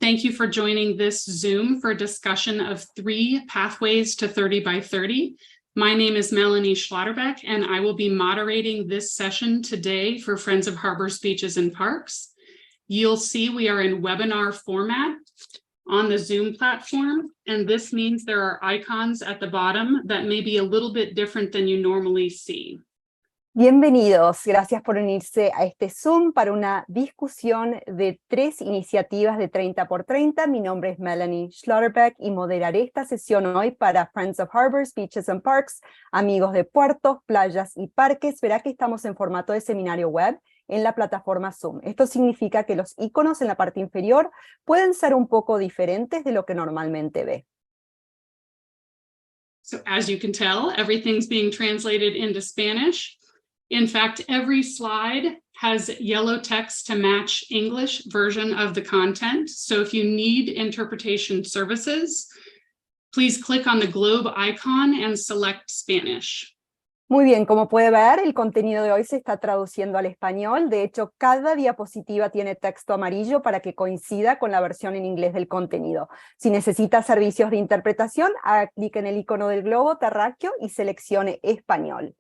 Thank you for joining this Zoom for a discussion of 3 pathways to 30 by 30. My name is Melanie Schlotterbeck, and I will be moderating this session today for Friends of Harbors Beaches and Parks. You'll see we are in webinar format on the Zoom platform, and this means there are icons at the bottom that may be a little bit different than you normally see. Bienvenidos, gracias por unirse a este Zoom para una discusión de 3 iniciativas de 30 por 30. Mi nombre es Melanie Schlotterbeck y moderaré esta sesión hoy para Friends of Harbors, Beaches and Parks, amigos de puertos, playas y parques. Verá que estamos en formato de seminario web en la plataforma Zoom. Esto significa que los iconos en la parte inferior pueden ser un poco diferentes de lo que normalmente ve. So as you can tell, everything's being translated into Spanish. In fact, every slide has yellow text to match English version of the content. So if you need interpretation services, please click on the globe icon and select Spanish. Muy bien, como puede ver, el contenido de hoy se está traduciendo al español. De hecho, cada diapositiva tiene texto amarillo para que coincida con la versión en inglés del contenido. Si necesita servicios de interpretación, haga clic en el icono del globo terráqueo y seleccione español.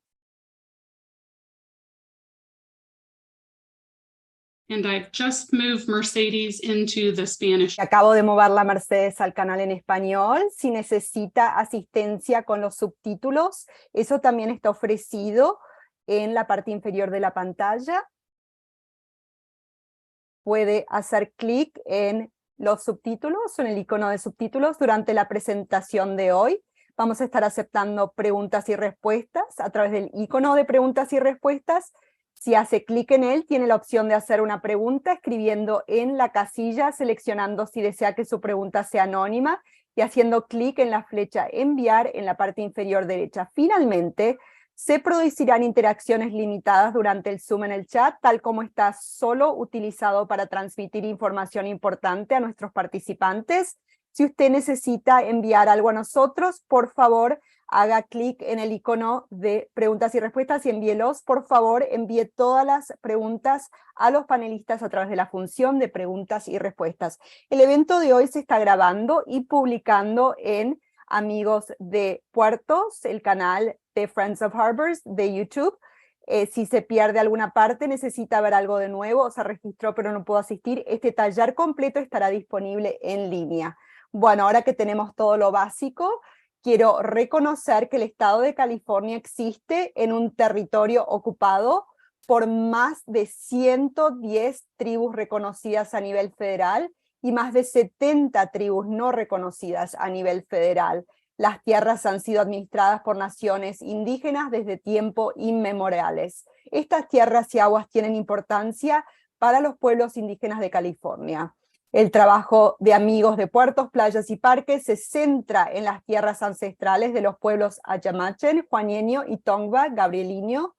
And I've just moved Mercedes into the Spanish. Acabo de mover la Mercedes al canal en español. Si necesita asistencia con los subtítulos, eso también está ofrecido en la parte inferior de la pantalla. Puede hacer clic en los subtítulos o en el icono de subtítulos durante la presentación de hoy. Vamos a estar aceptando preguntas y respuestas a través del icono de preguntas y respuestas. Si hace clic en él, tiene la opción de hacer una pregunta escribiendo en la casilla, seleccionando si desea que su pregunta sea anónima y haciendo clic en la flecha enviar en la parte inferior derecha. Finalmente, se producirán interacciones limitadas durante el Zoom en el chat, tal como está solo utilizado para transmitir información importante a nuestros participantes. Si usted necesita enviar algo a nosotros, por favor, haga clic en el icono de preguntas y respuestas y envíelos. Por favor, envíe todas las preguntas a los panelistas a través de la función de preguntas y respuestas. El evento de hoy se está grabando y publicando en Amigos de Puertos, el canal de Friends of Harbors de YouTube. Si se pierde alguna parte, necesita ver algo de nuevo, o se registró pero no pudo asistir, este taller completo estará disponible en línea. Bueno, ahora que tenemos todo lo básico, quiero reconocer que el estado de California existe en un territorio ocupado por más de 110 tribus reconocidas a nivel federal y más de 70 tribus no reconocidas a nivel federal. Las tierras han sido administradas por naciones indígenas desde tiempos inmemoriales. Estas tierras y aguas tienen importancia para los pueblos indígenas de California. El trabajo de Amigos de Puertos, Playas y Parques se centra en las tierras ancestrales de los pueblos Ayamachen, Juaneño y Tongva, Gabrieliño.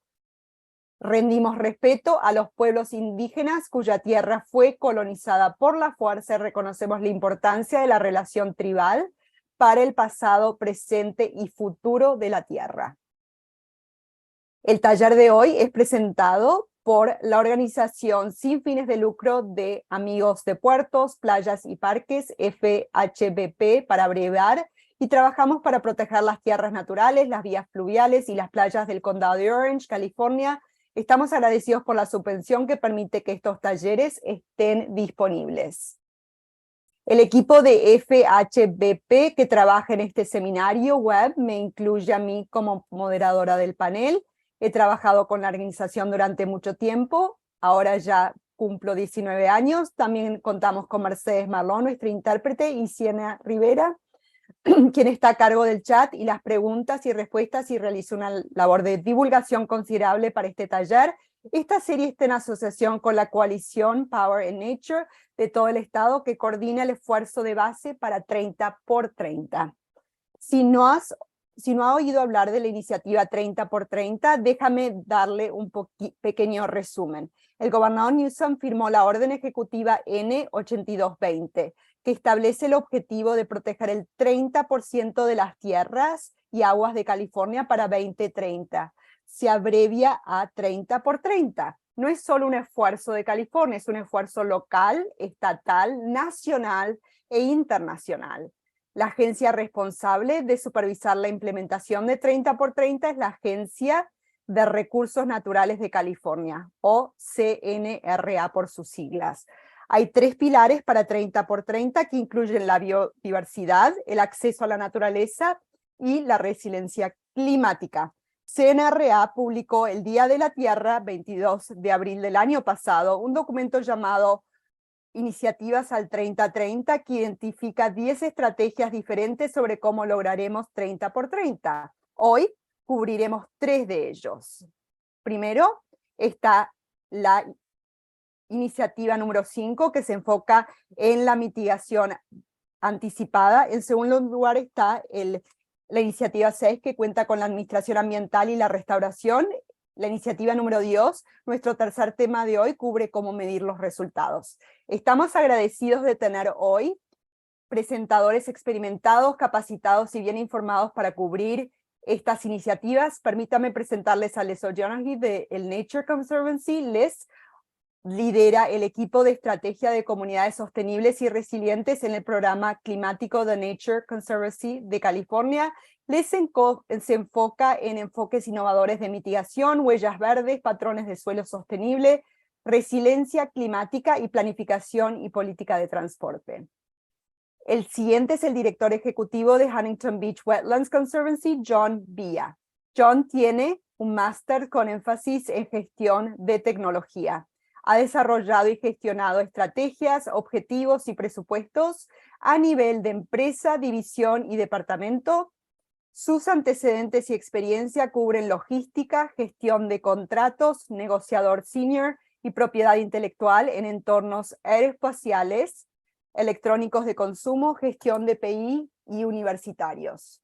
Rendimos respeto a los pueblos indígenas cuya tierra fue colonizada por la fuerza y reconocemos la importancia de la relación tribal para el pasado, presente y futuro de la tierra. El taller de hoy es presentado por la organización sin fines de lucro de Amigos de Puertos, Playas y Parques, FHBP para abreviar, y trabajamos para proteger las tierras naturales, las vías fluviales y las playas del condado de Orange, California. Estamos agradecidos por la subvención que permite que estos talleres estén disponibles. El equipo de FHBP que trabaja en este seminario web me incluye a mí como moderadora del panel. He trabajado con la organización durante mucho tiempo, ahora ya cumplo 19 años. También contamos con Mercedes Marlón, nuestra intérprete, y Siena Rivera, quien está a cargo del chat y las preguntas y respuestas y realiza una labor de divulgación considerable para este taller. Esta serie está en asociación con la coalición Power and Nature de todo el estado que coordina el esfuerzo de base para 30 por 30. Si no ha oído hablar de la iniciativa 30 por 30, déjame darle un pequeño resumen. El gobernador Newsom firmó la orden ejecutiva N8220, que establece el objetivo de proteger el 30% de las tierras y aguas de California para 2030. Se abrevia a 30 por 30. no es solo un esfuerzo de California, es un esfuerzo local, estatal, nacional e internacional. La agencia responsable de supervisar la implementación de 30 por 30 es la Agencia de Recursos Naturales de California, o CNRA por sus siglas. Hay 3 pilares para 30 por 30 que incluyen la biodiversidad, el acceso a la naturaleza y la resiliencia climática. CNRA publicó el Día de la Tierra, 22 de abril del año pasado, un documento llamado Iniciativas al 30-30 que identifica 10 estrategias diferentes sobre cómo lograremos 30 por 30. Hoy cubriremos 3 de ellos. Primero está la iniciativa número 5, que se enfoca en la mitigación anticipada. En segundo lugar está la iniciativa 6, que cuenta con la administración ambiental y la restauración. La iniciativa número 10, nuestro tercer tema de hoy, cubre cómo medir los resultados. Estamos agradecidos de tener hoy presentadores experimentados, capacitados y bien informados para cubrir estas iniciativas. Permítame presentarles a Les O'Donoghue del Nature Conservancy. Les lidera el equipo de estrategia de comunidades sostenibles y resilientes en el programa climático de Nature Conservancy de California. Se enfoca en enfoques innovadores de mitigación, huellas verdes, patrones de suelo sostenible, resiliencia climática y planificación y política de transporte. El siguiente es el director ejecutivo de Huntington Beach Wetlands Conservancy, John Villa. John tiene un máster con énfasis en gestión de tecnología. Ha desarrollado y gestionado estrategias, objetivos y presupuestos a nivel de empresa, división y departamento. Sus antecedentes y experiencia cubren logística, gestión de contratos, negociador senior y propiedad intelectual en entornos aeroespaciales, electrónicos de consumo, gestión de PI y universitarios.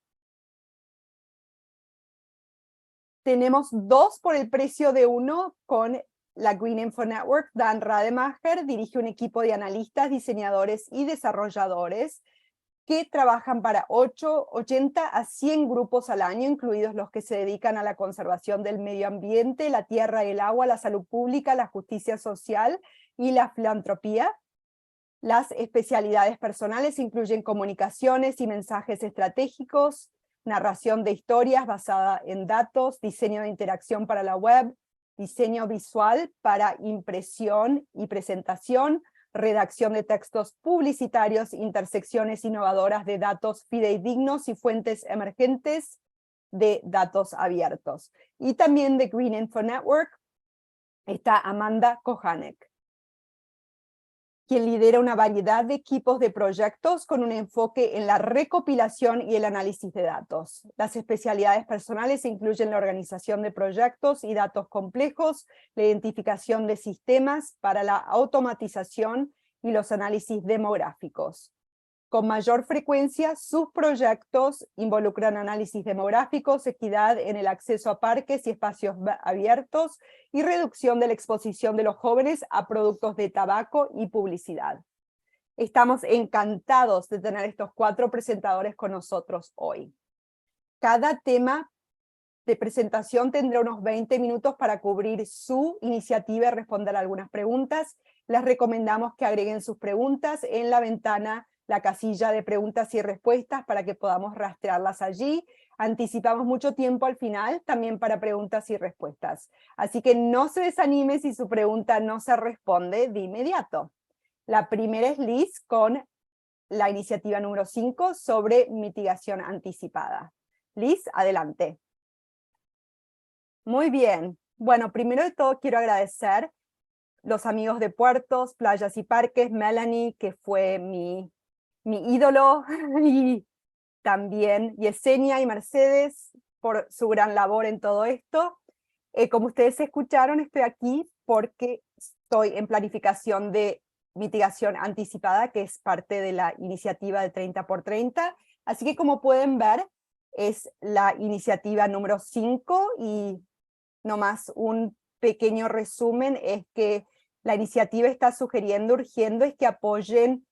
Tenemos 2 por el precio de 1 con la Green Info Network. Dan Rademacher dirige un equipo de analistas, diseñadores y desarrolladores que trabajan para 80 a 100 grupos al año, incluidos los que se dedican a la conservación del medio ambiente, la tierra y el agua, la salud pública, la justicia social y la filantropía. Las especialidades personales incluyen comunicaciones y mensajes estratégicos, narración de historias basada en datos, diseño de interacción para la web, diseño visual para impresión y presentación, redacción de textos publicitarios, intersecciones innovadoras de datos fidedignos y fuentes emergentes de datos abiertos. Y también de Green Info Network está Amanda Kochanek, quien lidera una variedad de equipos de proyectos con un enfoque en la recopilación y el análisis de datos. Las especialidades personales incluyen la organización de proyectos y datos complejos, la identificación de sistemas para la automatización y los análisis demográficos. Con mayor frecuencia, sus proyectos involucran análisis demográficos, equidad en el acceso a parques y espacios abiertos y reducción de la exposición de los jóvenes a productos de tabaco y publicidad. Estamos encantados de tener estos 4 presentadores con nosotros hoy. Cada tema de presentación tendrá unos 20 minutos para cubrir su iniciativa y responder algunas preguntas. Les recomendamos que agreguen sus preguntas en la ventana, la casilla de preguntas y respuestas, para que podamos rastrearlas allí. Anticipamos mucho tiempo al final también para preguntas y respuestas. Así que no se desanime si su pregunta no se responde de inmediato. La primera es Liz con la iniciativa número 5 sobre mitigación anticipada. Liz, adelante. Muy bien. Bueno, primero de todo quiero agradecer los amigos de Puertos, Playas y Parques, Melanie, que fue mi ídolo, y también Yesenia y Mercedes por su gran labor en todo esto. Como ustedes escucharon, estoy aquí porque estoy en planificación de mitigación anticipada, que es parte de la iniciativa de 30 por 30. Así que, como pueden ver, es la iniciativa número 5, y nomás un pequeño resumen es que la iniciativa está sugiriendo, urgiendo, es que apoyen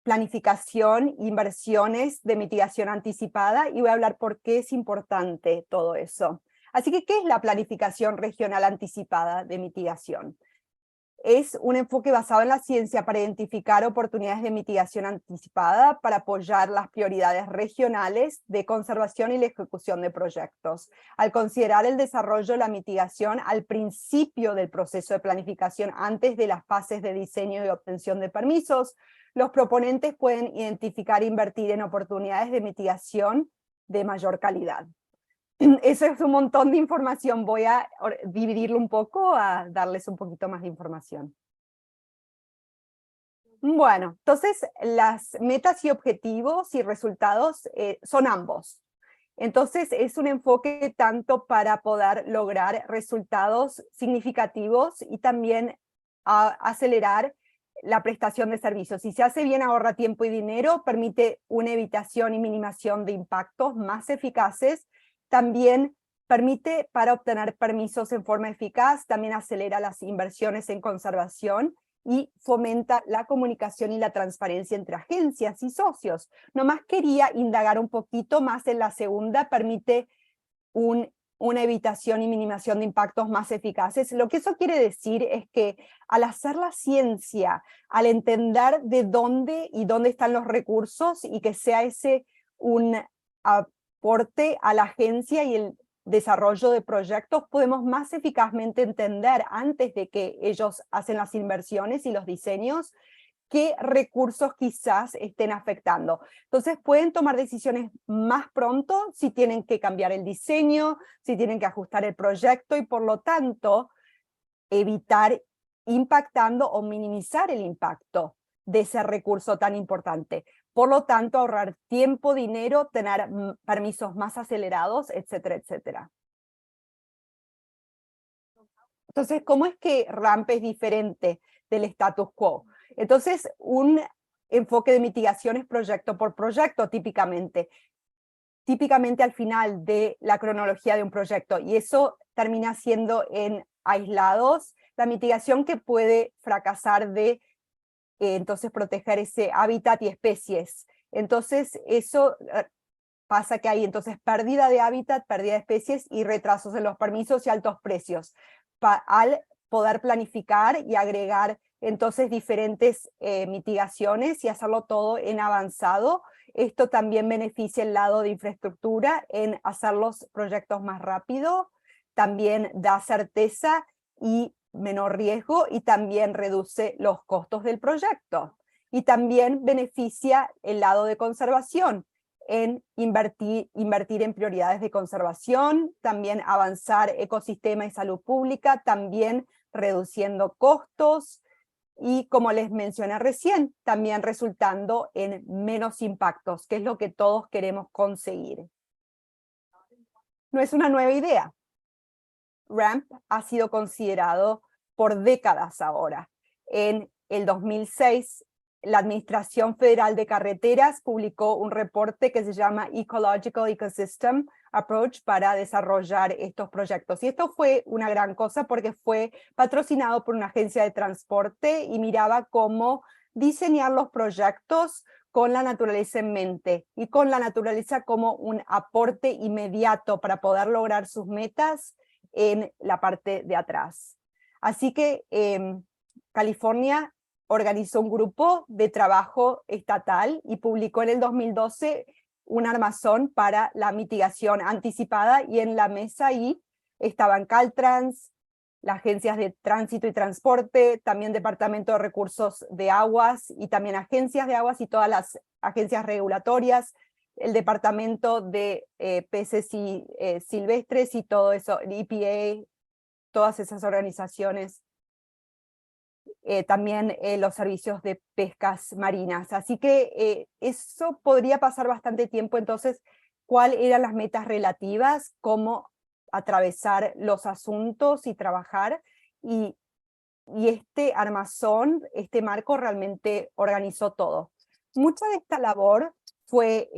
planificación, inversiones de mitigación anticipada, y voy a hablar por qué es importante todo eso. Así que, ¿qué es la planificación regional anticipada de mitigación? Es un enfoque basado en la ciencia para identificar oportunidades de mitigación anticipada para apoyar las prioridades regionales de conservación y la ejecución de proyectos. Al considerar el desarrollo de la mitigación al principio del proceso de planificación, antes de las fases de diseño y obtención de permisos, los proponentes pueden identificar e invertir en oportunidades de mitigación de mayor calidad. Eso es un montón de información, voy a dividirlo un poco, a darles un poquito más de información. Bueno, entonces las metas y objetivos y resultados son ambos. Entonces es un enfoque tanto para poder lograr resultados significativos y también acelerar la prestación de servicios. Si se hace bien, ahorra tiempo y dinero, permite una evitación y minimización de impactos más eficaces. También permite para obtener permisos en forma eficaz, también acelera las inversiones en conservación y fomenta la comunicación y la transparencia entre agencias y socios. Nomás quería indagar un poquito más en la segunda, permite una evitación y minimización de impactos más eficaces. Lo que eso quiere decir es que al hacer la ciencia, al entender de dónde están los recursos y que sea ese un aporte a la agencia y el desarrollo de proyectos, podemos más eficazmente entender antes de que ellos hacen las inversiones y los diseños, qué recursos quizás estén afectando. Entonces pueden tomar decisiones más pronto si tienen que cambiar el diseño, si tienen que ajustar el proyecto y por lo tanto evitar impactando o minimizar el impacto de ese recurso tan importante. Por lo tanto, ahorrar tiempo, dinero, tener permisos más acelerados, etcétera, etcétera. Entonces, ¿cómo es que RAMP es diferente del status quo? Entonces, un enfoque de mitigación es proyecto por proyecto, típicamente al final de la cronología de un proyecto, y eso termina siendo en aislados la mitigación que puede fracasar de entonces proteger ese hábitat y especies. Entonces, eso pasa que hay entonces pérdida de hábitat, pérdida de especies y retrasos en los permisos y altos precios. Al poder planificar y agregar entonces diferentes mitigaciones y hacerlo todo en avanzado, esto también beneficia el lado de infraestructura en hacer los proyectos más rápido, también da certeza y menor riesgo y también reduce los costos del proyecto. Y también beneficia el lado de conservación en invertir en prioridades de conservación, también avanzar ecosistema y salud pública, también reduciendo costos y, como les mencioné recién, también resultando en menos impactos, que es lo que todos queremos conseguir. No es una nueva idea. RAMP ha sido considerado por décadas ahora. En el 2006, la Administración Federal de Carreteras publicó un reporte que se llama Ecological Ecosystem Approach para desarrollar estos proyectos. Y esto fue una gran cosa porque fue patrocinado por una agencia de transporte y miraba cómo diseñar los proyectos con la naturaleza en mente y con la naturaleza como un aporte inmediato para poder lograr sus metas en la parte de atrás. Así que California organizó un grupo de trabajo estatal y publicó en el 2012 un armazón para la mitigación anticipada, y en la mesa ahí estaban Caltrans, las agencias de tránsito y transporte, también Departamento de Recursos de Aguas y también agencias de aguas y todas las agencias regulatorias, el Departamento de Peces y Silvestres y todo eso, el EPA, todas esas organizaciones. También los servicios de pescas marinas. Así que eso podría pasar bastante tiempo. Entonces, ¿cuáles eran las metas relativas? ¿Cómo atravesar los asuntos y trabajar? Y este armazón, este marco realmente organizó todo. Mucha de esta labor fue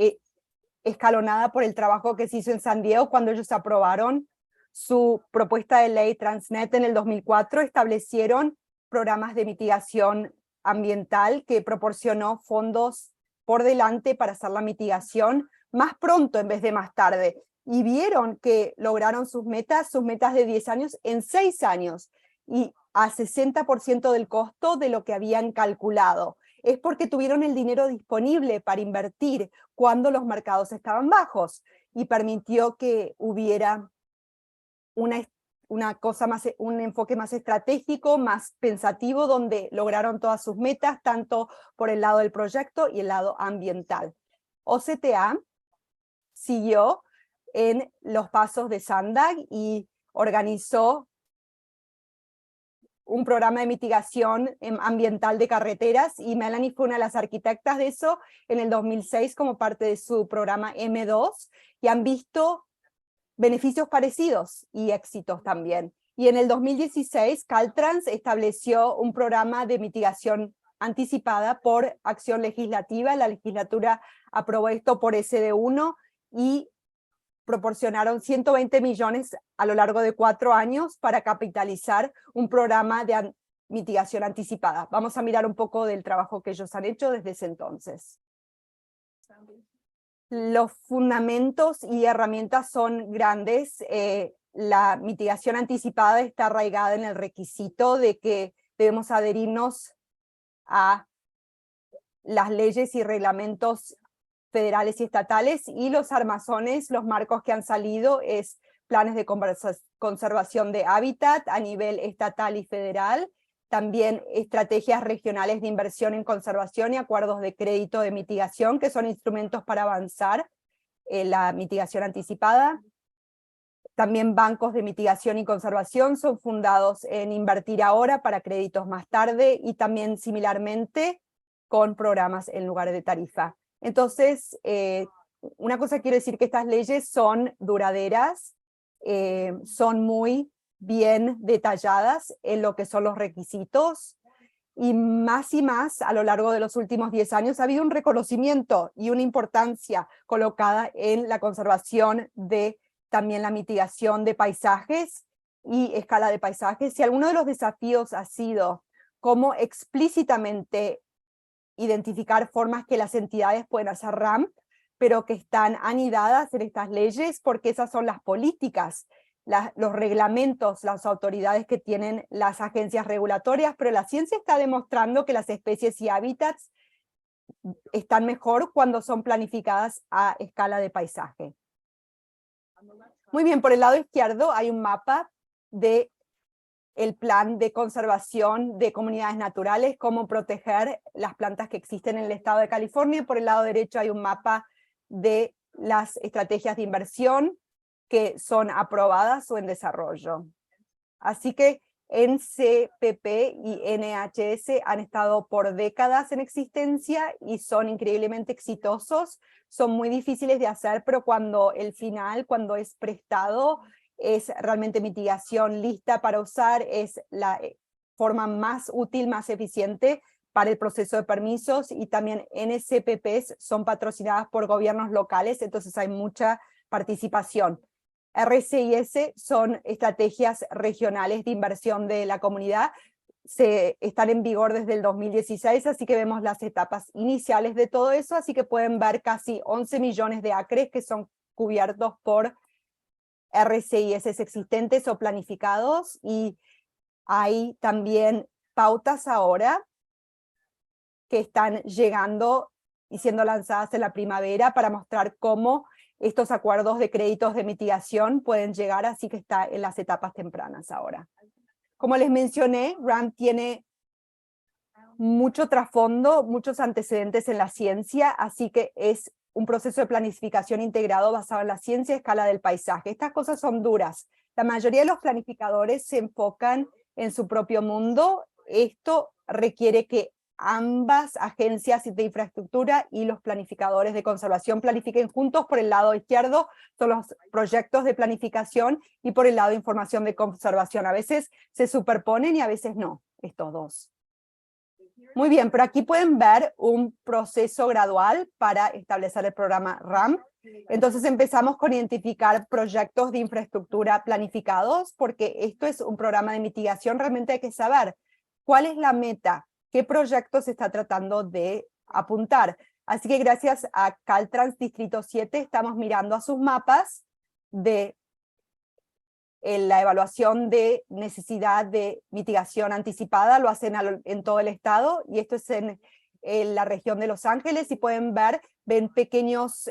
escalonada por el trabajo que se hizo en San Diego cuando ellos aprobaron su propuesta de ley Transnet en el 2004, establecieron programas de mitigación ambiental que proporcionó fondos por delante para hacer la mitigación más pronto en vez de más tarde. y vieron que lograron sus metas de 10 años en 6 años y a 60% del costo de lo que habían calculado. Es porque tuvieron el dinero disponible para invertir cuando los mercados estaban bajos y permitió que hubiera una cosa más, un enfoque más estratégico, más pensativo, donde lograron todas sus metas, tanto por el lado del proyecto y el lado ambiental. OCTA siguió en los pasos de Sandag y organizó un programa de mitigación ambiental de carreteras, y Melanie fue una de las arquitectas de eso en el 2006 como parte de su programa M2, y han visto beneficios parecidos y éxitos también. Y en el 2016, Caltrans estableció un programa de mitigación anticipada por acción legislativa. La legislatura aprobó esto por SD1 y proporcionaron 120 millones a lo largo de 4 años para capitalizar un programa de mitigación anticipada. Vamos a mirar un poco del trabajo que ellos han hecho desde ese entonces. Los fundamentos y herramientas son grandes. La mitigación anticipada está arraigada en el requisito de que debemos adherirnos a las leyes y reglamentos federales y estatales, y los armazones, los marcos que han salido es planes de conservación de hábitat a nivel estatal y federal, también estrategias regionales de inversión en conservación y acuerdos de crédito de mitigación, que son instrumentos para avanzar en la mitigación anticipada. También bancos de mitigación y conservación son fundados en invertir ahora para créditos más tarde, y también similarmente con programas en lugar de tarifa. Entonces, una cosa quiero decir, que estas leyes son duraderas, son muy bien detalladas en lo que son los requisitos, y más a lo largo de los últimos 10 años ha habido un reconocimiento y una importancia colocada en la conservación de también la mitigación de paisajes y escala de paisajes. Y alguno de los desafíos ha sido cómo explícitamente identificar formas que las entidades pueden hacer RAMP, pero que están anidadas en estas leyes, porque esas son las políticas, los reglamentos, las autoridades que tienen las agencias regulatorias, pero la ciencia está demostrando que las especies y hábitats están mejor cuando son planificadas a escala de paisaje. Muy bien, por el lado izquierdo hay un mapa de el plan de conservación de comunidades naturales, cómo proteger las plantas que existen en el estado de California. Por el lado derecho hay un mapa de las estrategias de inversión que son aprobadas o en desarrollo. Así que NCPP y NHS han estado por décadas en existencia y son increíblemente exitosos. Son muy difíciles de hacer, pero cuando el final, cuando es prestado, es realmente mitigación lista para usar, es la forma más útil, más eficiente para el proceso de permisos, y también NCPPs son patrocinadas por gobiernos locales, entonces hay mucha participación. RCIS son estrategias regionales de inversión de la comunidad, están en vigor desde el 2016, así que vemos las etapas iniciales de todo eso, así que pueden ver casi 11 millones de acres que son cubiertos por RCIS existentes o planificados, y hay también pautas ahora que están llegando y siendo lanzadas en la primavera para mostrar cómo estos acuerdos de créditos de mitigación pueden llegar, así que está en las etapas tempranas ahora. Como les mencioné, RAMP tiene mucho trasfondo, muchos antecedentes en la ciencia, así que es un proceso de planificación integrado basado en la ciencia a escala del paisaje. Estas cosas son duras. La mayoría de los planificadores se enfocan en su propio mundo. Esto requiere que ambas agencias de infraestructura y los planificadores de conservación planifiquen juntos. Por el lado izquierdo son los proyectos de planificación y por el lado de información de conservación. A veces se superponen y a veces no, estos dos. Muy bien, pero aquí pueden ver un proceso gradual para establecer el programa RAMP. Entonces empezamos con identificar proyectos de infraestructura planificados, porque esto es un programa de mitigación. Realmente hay que saber cuál es la meta, qué proyecto se está tratando de apuntar. Así que gracias a Caltrans Distrito 7 estamos mirando a sus mapas de la evaluación de necesidad de mitigación anticipada, lo hacen en todo el estado, y esto es en la región de Los Ángeles, y pueden ver, ven pequeños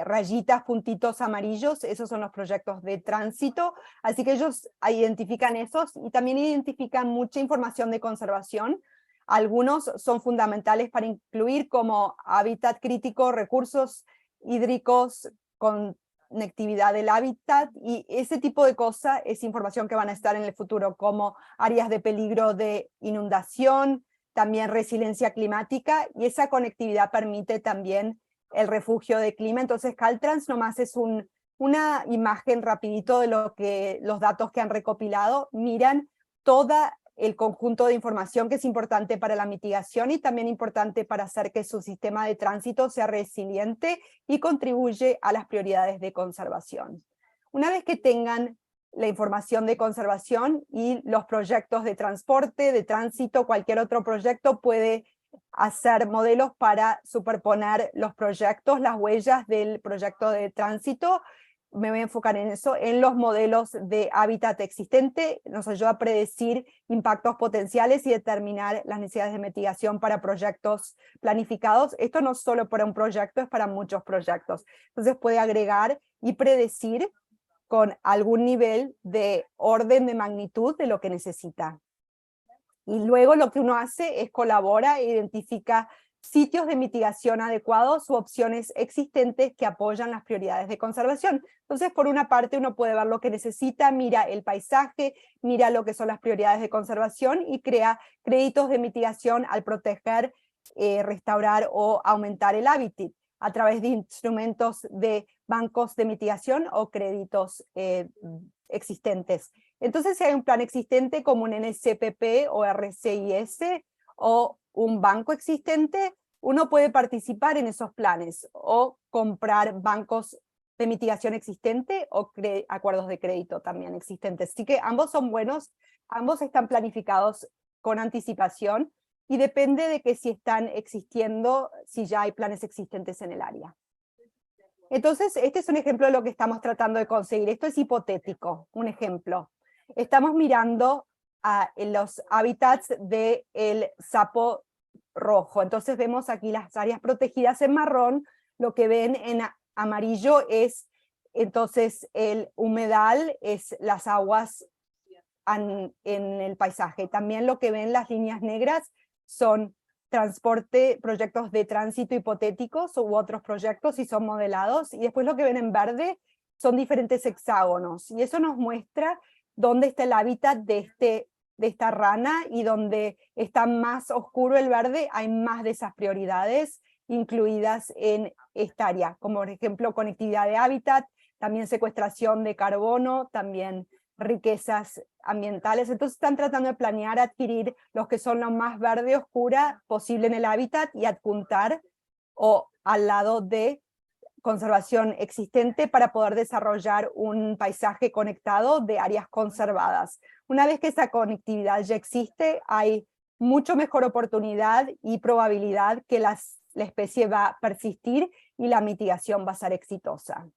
rayitas, puntitos amarillos, esos son los proyectos de tránsito, así que ellos identifican esos, y también identifican mucha información de conservación. Algunos son fundamentales para incluir, como hábitat crítico, recursos hídricos, conectividad del hábitat, y ese tipo de cosas es información que van a estar en el futuro, como áreas de peligro de inundación, también resiliencia climática, y esa conectividad permite también el refugio de clima. Entonces Caltrans nomás es una imagen rapidito de los datos que han recopilado. Miran todo el conjunto de información que es importante para la mitigación y también importante para hacer que su sistema de tránsito sea resiliente y contribuye a las prioridades de conservación. Una vez que tengan la información de conservación y los proyectos de transporte, de tránsito, cualquier otro proyecto puede hacer modelos para superponer los proyectos, las huellas del proyecto de tránsito. Me voy a enfocar en eso, en los modelos de hábitat existente, nos ayuda a predecir impactos potenciales y determinar las necesidades de mitigación para proyectos planificados. Esto no es solo para un proyecto, es para muchos proyectos. Entonces puede agregar y predecir con algún nivel de orden de magnitud de lo que necesita. Y luego lo que uno hace es colabora e identifica sitios de mitigación adecuados u opciones existentes que apoyan las prioridades de conservación. Entonces, por una parte, uno puede ver lo que necesita, mira el paisaje, mira lo que son las prioridades de conservación y crea créditos de mitigación al proteger, restaurar o aumentar el hábitat a través de instrumentos de bancos de mitigación o créditos existentes. Entonces, si hay un plan existente como un NCPP o RCIS o un banco existente, uno puede participar en esos planes o comprar bancos de mitigación existente o acuerdos de crédito también existentes. Así que ambos son buenos, ambos están planificados con anticipación y depende de que si están existiendo, si ya hay planes existentes en el área. Entonces, este es un ejemplo de lo que estamos tratando de conseguir. Esto es hipotético, un ejemplo. Estamos mirando en los hábitats del sapo rojo. Entonces vemos aquí las áreas protegidas en marrón, lo que ven en amarillo es entonces el humedal, es las aguas en el paisaje. También lo que ven las líneas negras son transporte, proyectos de tránsito hipotéticos u otros proyectos y son modelados, y después lo que ven en verde son diferentes hexágonos, y eso nos muestra dónde está el hábitat de esta rana, y donde está más oscuro el verde hay más de esas prioridades incluidas en esta área, como por ejemplo conectividad de hábitat, también secuestración de carbono, también riquezas ambientales. Entonces están tratando de planear adquirir los que son lo más verde oscura posible en el hábitat y adjuntar o al lado de conservación existente para poder desarrollar un paisaje conectado de áreas conservadas. Una vez que esa conectividad ya existe, hay mucho mejor oportunidad y probabilidad que la especie va a persistir y la mitigación va a ser exitosa.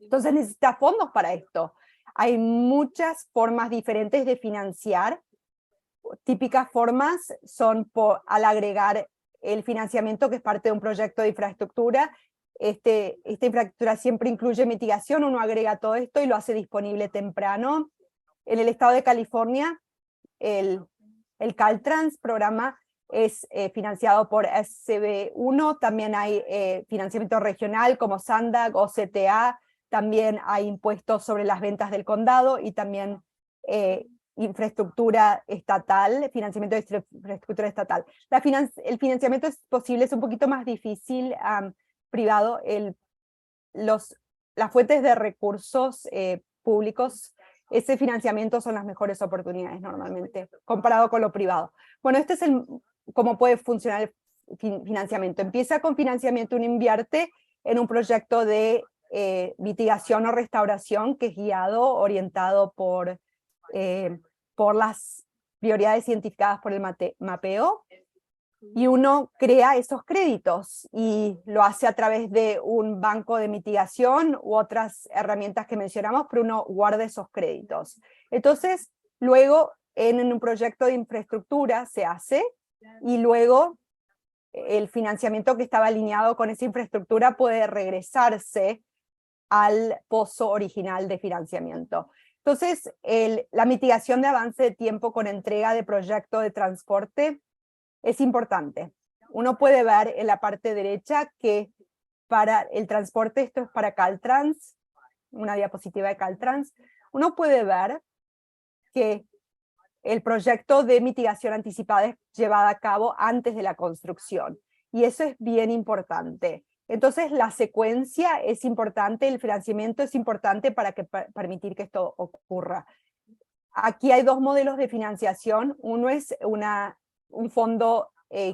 Entonces necesita fondos para esto. Hay muchas formas diferentes de financiar. Típicas formas son al agregar el financiamiento, que es parte de un proyecto de infraestructura. Esta infraestructura siempre incluye mitigación, uno agrega todo esto y lo hace disponible temprano. En el estado de California, el Caltrans programa es financiado por SB1, también hay financiamiento regional como SANDAG o CTA, también hay impuestos sobre las ventas del condado y también infraestructura estatal, financiamiento de infraestructura estatal. El financiamiento es posible, es un poquito más difícil privado. Las fuentes de recursos públicos, ese financiamiento son las mejores oportunidades normalmente, comparado con lo privado. Bueno, este es cómo puede funcionar el financiamiento. Empieza con financiamiento, uno invierte en un proyecto de mitigación o restauración que es guiado, orientado por las prioridades identificadas por el mapeo. Y uno crea esos créditos y lo hace a través de un banco de mitigación u otras herramientas que mencionamos, pero uno guarda esos créditos. Entonces, luego en un proyecto de infraestructura se hace y luego el financiamiento que estaba alineado con esa infraestructura puede regresarse al pozo original de financiamiento. Entonces, la mitigación de avance de tiempo con entrega de proyecto de transporte es importante. Uno puede ver en la parte derecha que para el transporte, esto es para Caltrans, una diapositiva de Caltrans, uno puede ver que el proyecto de mitigación anticipada es llevado a cabo antes de la construcción. Y eso es bien importante. Entonces, la secuencia es importante, el financiamiento es importante para permitir que esto ocurra. Aquí hay dos modelos de financiación. Uno es un fondo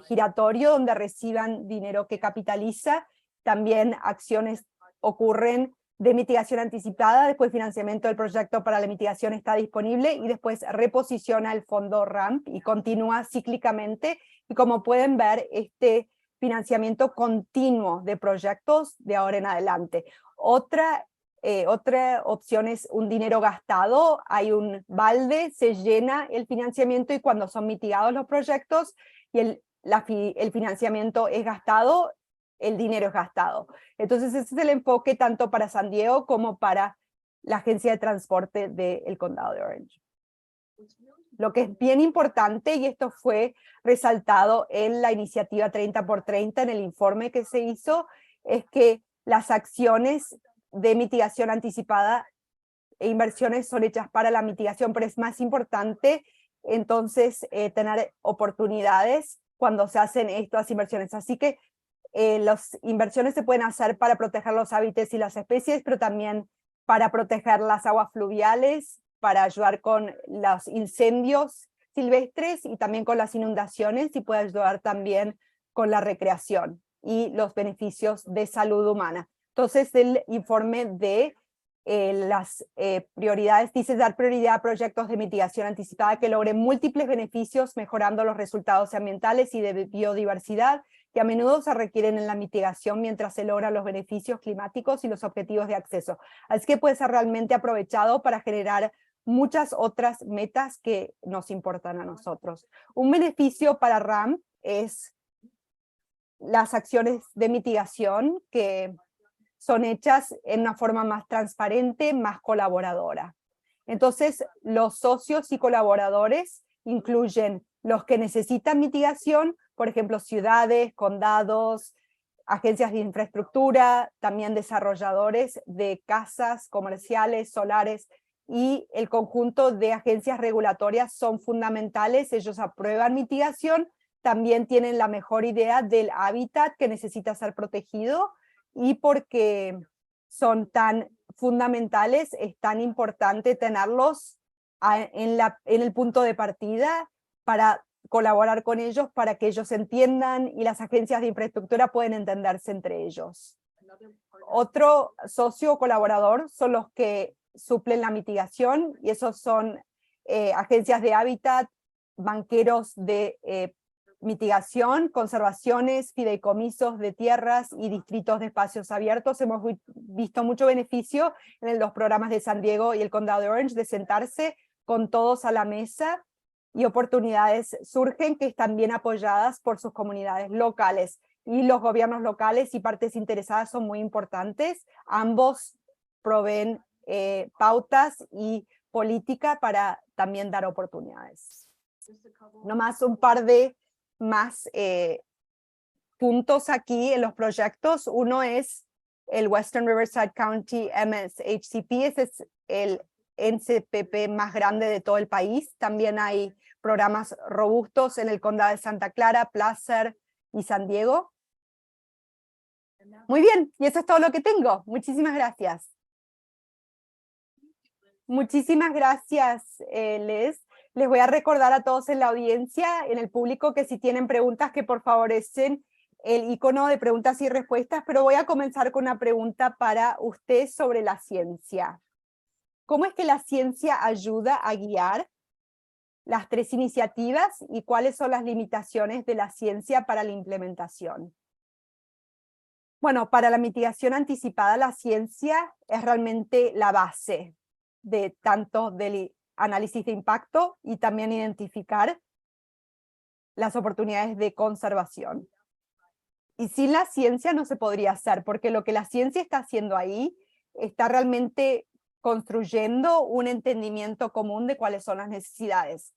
giratorio donde reciban dinero que capitaliza. También acciones ocurren de mitigación anticipada, después financiamiento del proyecto para la mitigación está disponible y después reposiciona el fondo RAMP y continúa cíclicamente. Y como pueden ver, este financiamiento continuo de proyectos de ahora en adelante. Otra opción es un dinero gastado, hay un balde, se llena el financiamiento y cuando son mitigados los proyectos y el financiamiento es gastado, el dinero es gastado. Entonces ese es el enfoque tanto para San Diego como para la agencia de transporte del condado de Orange. Lo que es bien importante, y esto fue resaltado en la iniciativa 30x30, en el informe que se hizo, es que las acciones de mitigación anticipada e inversiones son hechas para la mitigación, pero es más importante entonces tener oportunidades cuando se hacen estas inversiones. Así que las inversiones se pueden hacer para proteger los hábitats y las especies, pero también para proteger las aguas fluviales, para ayudar con los incendios silvestres y también con las inundaciones, y puede ayudar también con la recreación y los beneficios de salud humana. Entonces el informe de las prioridades dice dar prioridad a proyectos de mitigación anticipada que logren múltiples beneficios mejorando los resultados ambientales y de biodiversidad que a menudo se requieren en la mitigación mientras se logran los beneficios climáticos y los objetivos de acceso. Así que puede ser realmente aprovechado para generar muchas otras metas que nos importan a nosotros. Un beneficio para RAM es las acciones de mitigación que son hechas en una forma más transparente, más colaboradora. Entonces, los socios y colaboradores incluyen los que necesitan mitigación, por ejemplo, ciudades, condados, agencias de infraestructura, también desarrolladores de casas comerciales, solares, y el conjunto de agencias regulatorias son fundamentales. Ellos aprueban mitigación, también tienen la mejor idea del hábitat que necesita ser protegido, y porque son tan fundamentales, es tan importante tenerlos en el punto de partida para colaborar con ellos, para que ellos entiendan y las agencias de infraestructura pueden entenderse entre ellos. Otro socio o colaborador son los que suplen la mitigación, y esos son agencias de hábitat, banqueros de mitigación, conservaciones, fideicomisos de tierras y distritos de espacios abiertos. Hemos visto mucho beneficio en los programas de San Diego y el condado de Orange de sentarse con todos a la mesa, y oportunidades surgen que están bien apoyadas por sus comunidades locales. Y los gobiernos locales y partes interesadas son muy importantes. Ambos proveen pautas y política para también dar oportunidades. Nomás un par de más puntos aquí en los proyectos. Uno es el Western Riverside County MSHCP, ese es el NCPP más grande de todo el país. También hay programas robustos en el condado de Santa Clara, Placer y San Diego. Muy bien, y eso es todo lo que tengo. Muchísimas gracias. Muchísimas gracias, Les. Les voy a recordar a todos en la audiencia, en el público, que si tienen preguntas, que por favor usen el icono de preguntas y respuestas, pero voy a comenzar con una pregunta para usted sobre la ciencia. ¿Cómo es que la ciencia ayuda a guiar las 3 iniciativas y cuáles son las limitaciones de la ciencia para la implementación. Bueno, para la mitigación anticipada, la ciencia es realmente la base de tanto del análisis de impacto y también identificar las oportunidades de conservación. Y sin la ciencia no se podría hacer, porque lo que la ciencia está haciendo ahí está realmente construyendo un entendimiento común de cuáles son las necesidades.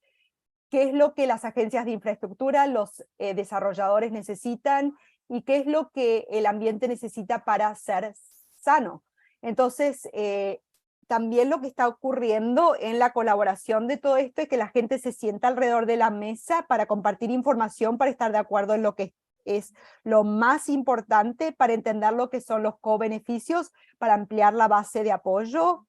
¿Qué es lo que las agencias de infraestructura, los desarrolladores necesitan? ¿Y qué es lo que el ambiente necesita para ser sano? Entonces, también lo que está ocurriendo en la colaboración de todo esto es que la gente se sienta alrededor de la mesa para compartir información, para estar de acuerdo en lo que es lo más importante, para entender lo que son los co-beneficios, para ampliar la base de apoyo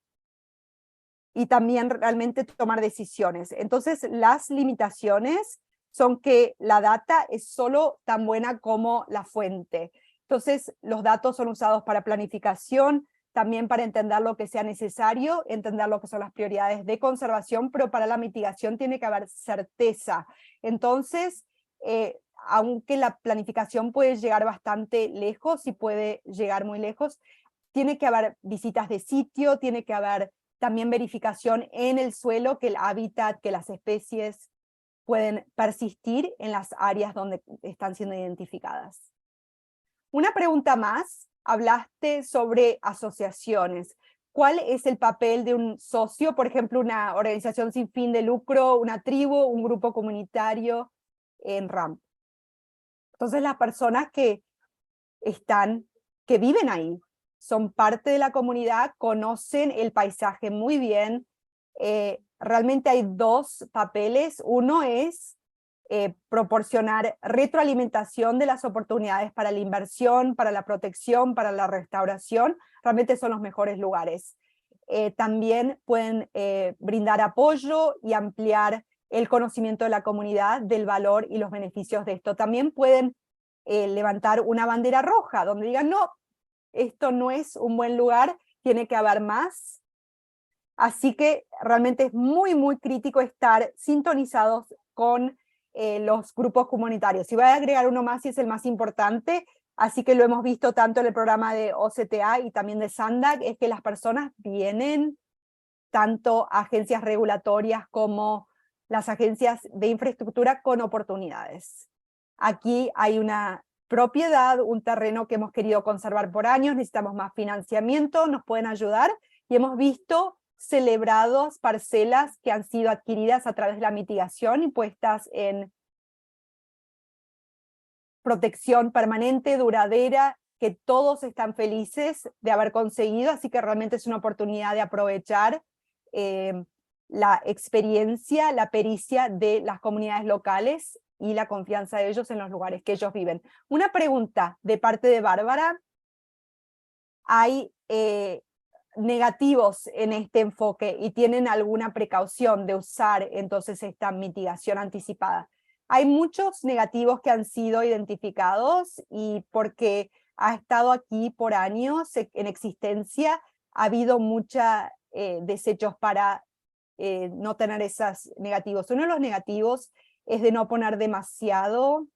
y también realmente tomar decisiones. Entonces, las limitaciones son que la data es solo tan buena como la fuente. Entonces, los datos son usados para planificación, también para entender lo que sea necesario, entender lo que son las prioridades de conservación, pero para la mitigación tiene que haber certeza. Entonces, aunque la planificación puede llegar bastante lejos y puede llegar muy lejos, tiene que haber visitas de sitio, tiene que haber también verificación en el suelo, que el hábitat, que las especies pueden persistir en las áreas donde están siendo identificadas. Una pregunta más, hablaste sobre asociaciones. ¿Cuál es el papel de un socio, por ejemplo, una organización sin fin de lucro, una tribu, un grupo comunitario en RAMP? Entonces las personas que viven ahí, son parte de la comunidad, conocen el paisaje muy bien. Realmente hay 2 papeles. Uno es proporcionar retroalimentación de las oportunidades para la inversión, para la protección, para la restauración. Realmente son los mejores lugares. También pueden brindar apoyo y ampliar el conocimiento de la comunidad del valor y los beneficios de esto. También pueden levantar una bandera roja, donde digan, no, esto no es un buen lugar, tiene que haber más. Así que realmente es muy, muy crítico estar sintonizados con los grupos comunitarios. Y voy a agregar uno más y es el más importante, así que lo hemos visto tanto en el programa de OCTA y también de SANDAG, es que las personas vienen tanto a agencias regulatorias como las agencias de infraestructura con oportunidades. Aquí hay una propiedad, un terreno que hemos querido conservar por años, necesitamos más financiamiento, nos pueden ayudar, y hemos visto celebrados parcelas que han sido adquiridas a través de la mitigación y puestas en protección permanente, duradera, que todos están felices de haber conseguido, así que realmente es una oportunidad de aprovechar la experiencia, la pericia de las comunidades locales y la confianza de ellos en los lugares que ellos viven. Una pregunta de parte de Bárbara. ¿Hay negativos en este enfoque y tienen alguna precaución de usar entonces esta mitigación anticipada? Hay muchos negativos que han sido identificados y porque ha estado aquí por años en existencia, ha habido muchos desechos para no tener esos negativos. Uno de los negativos es de no poner demasiado,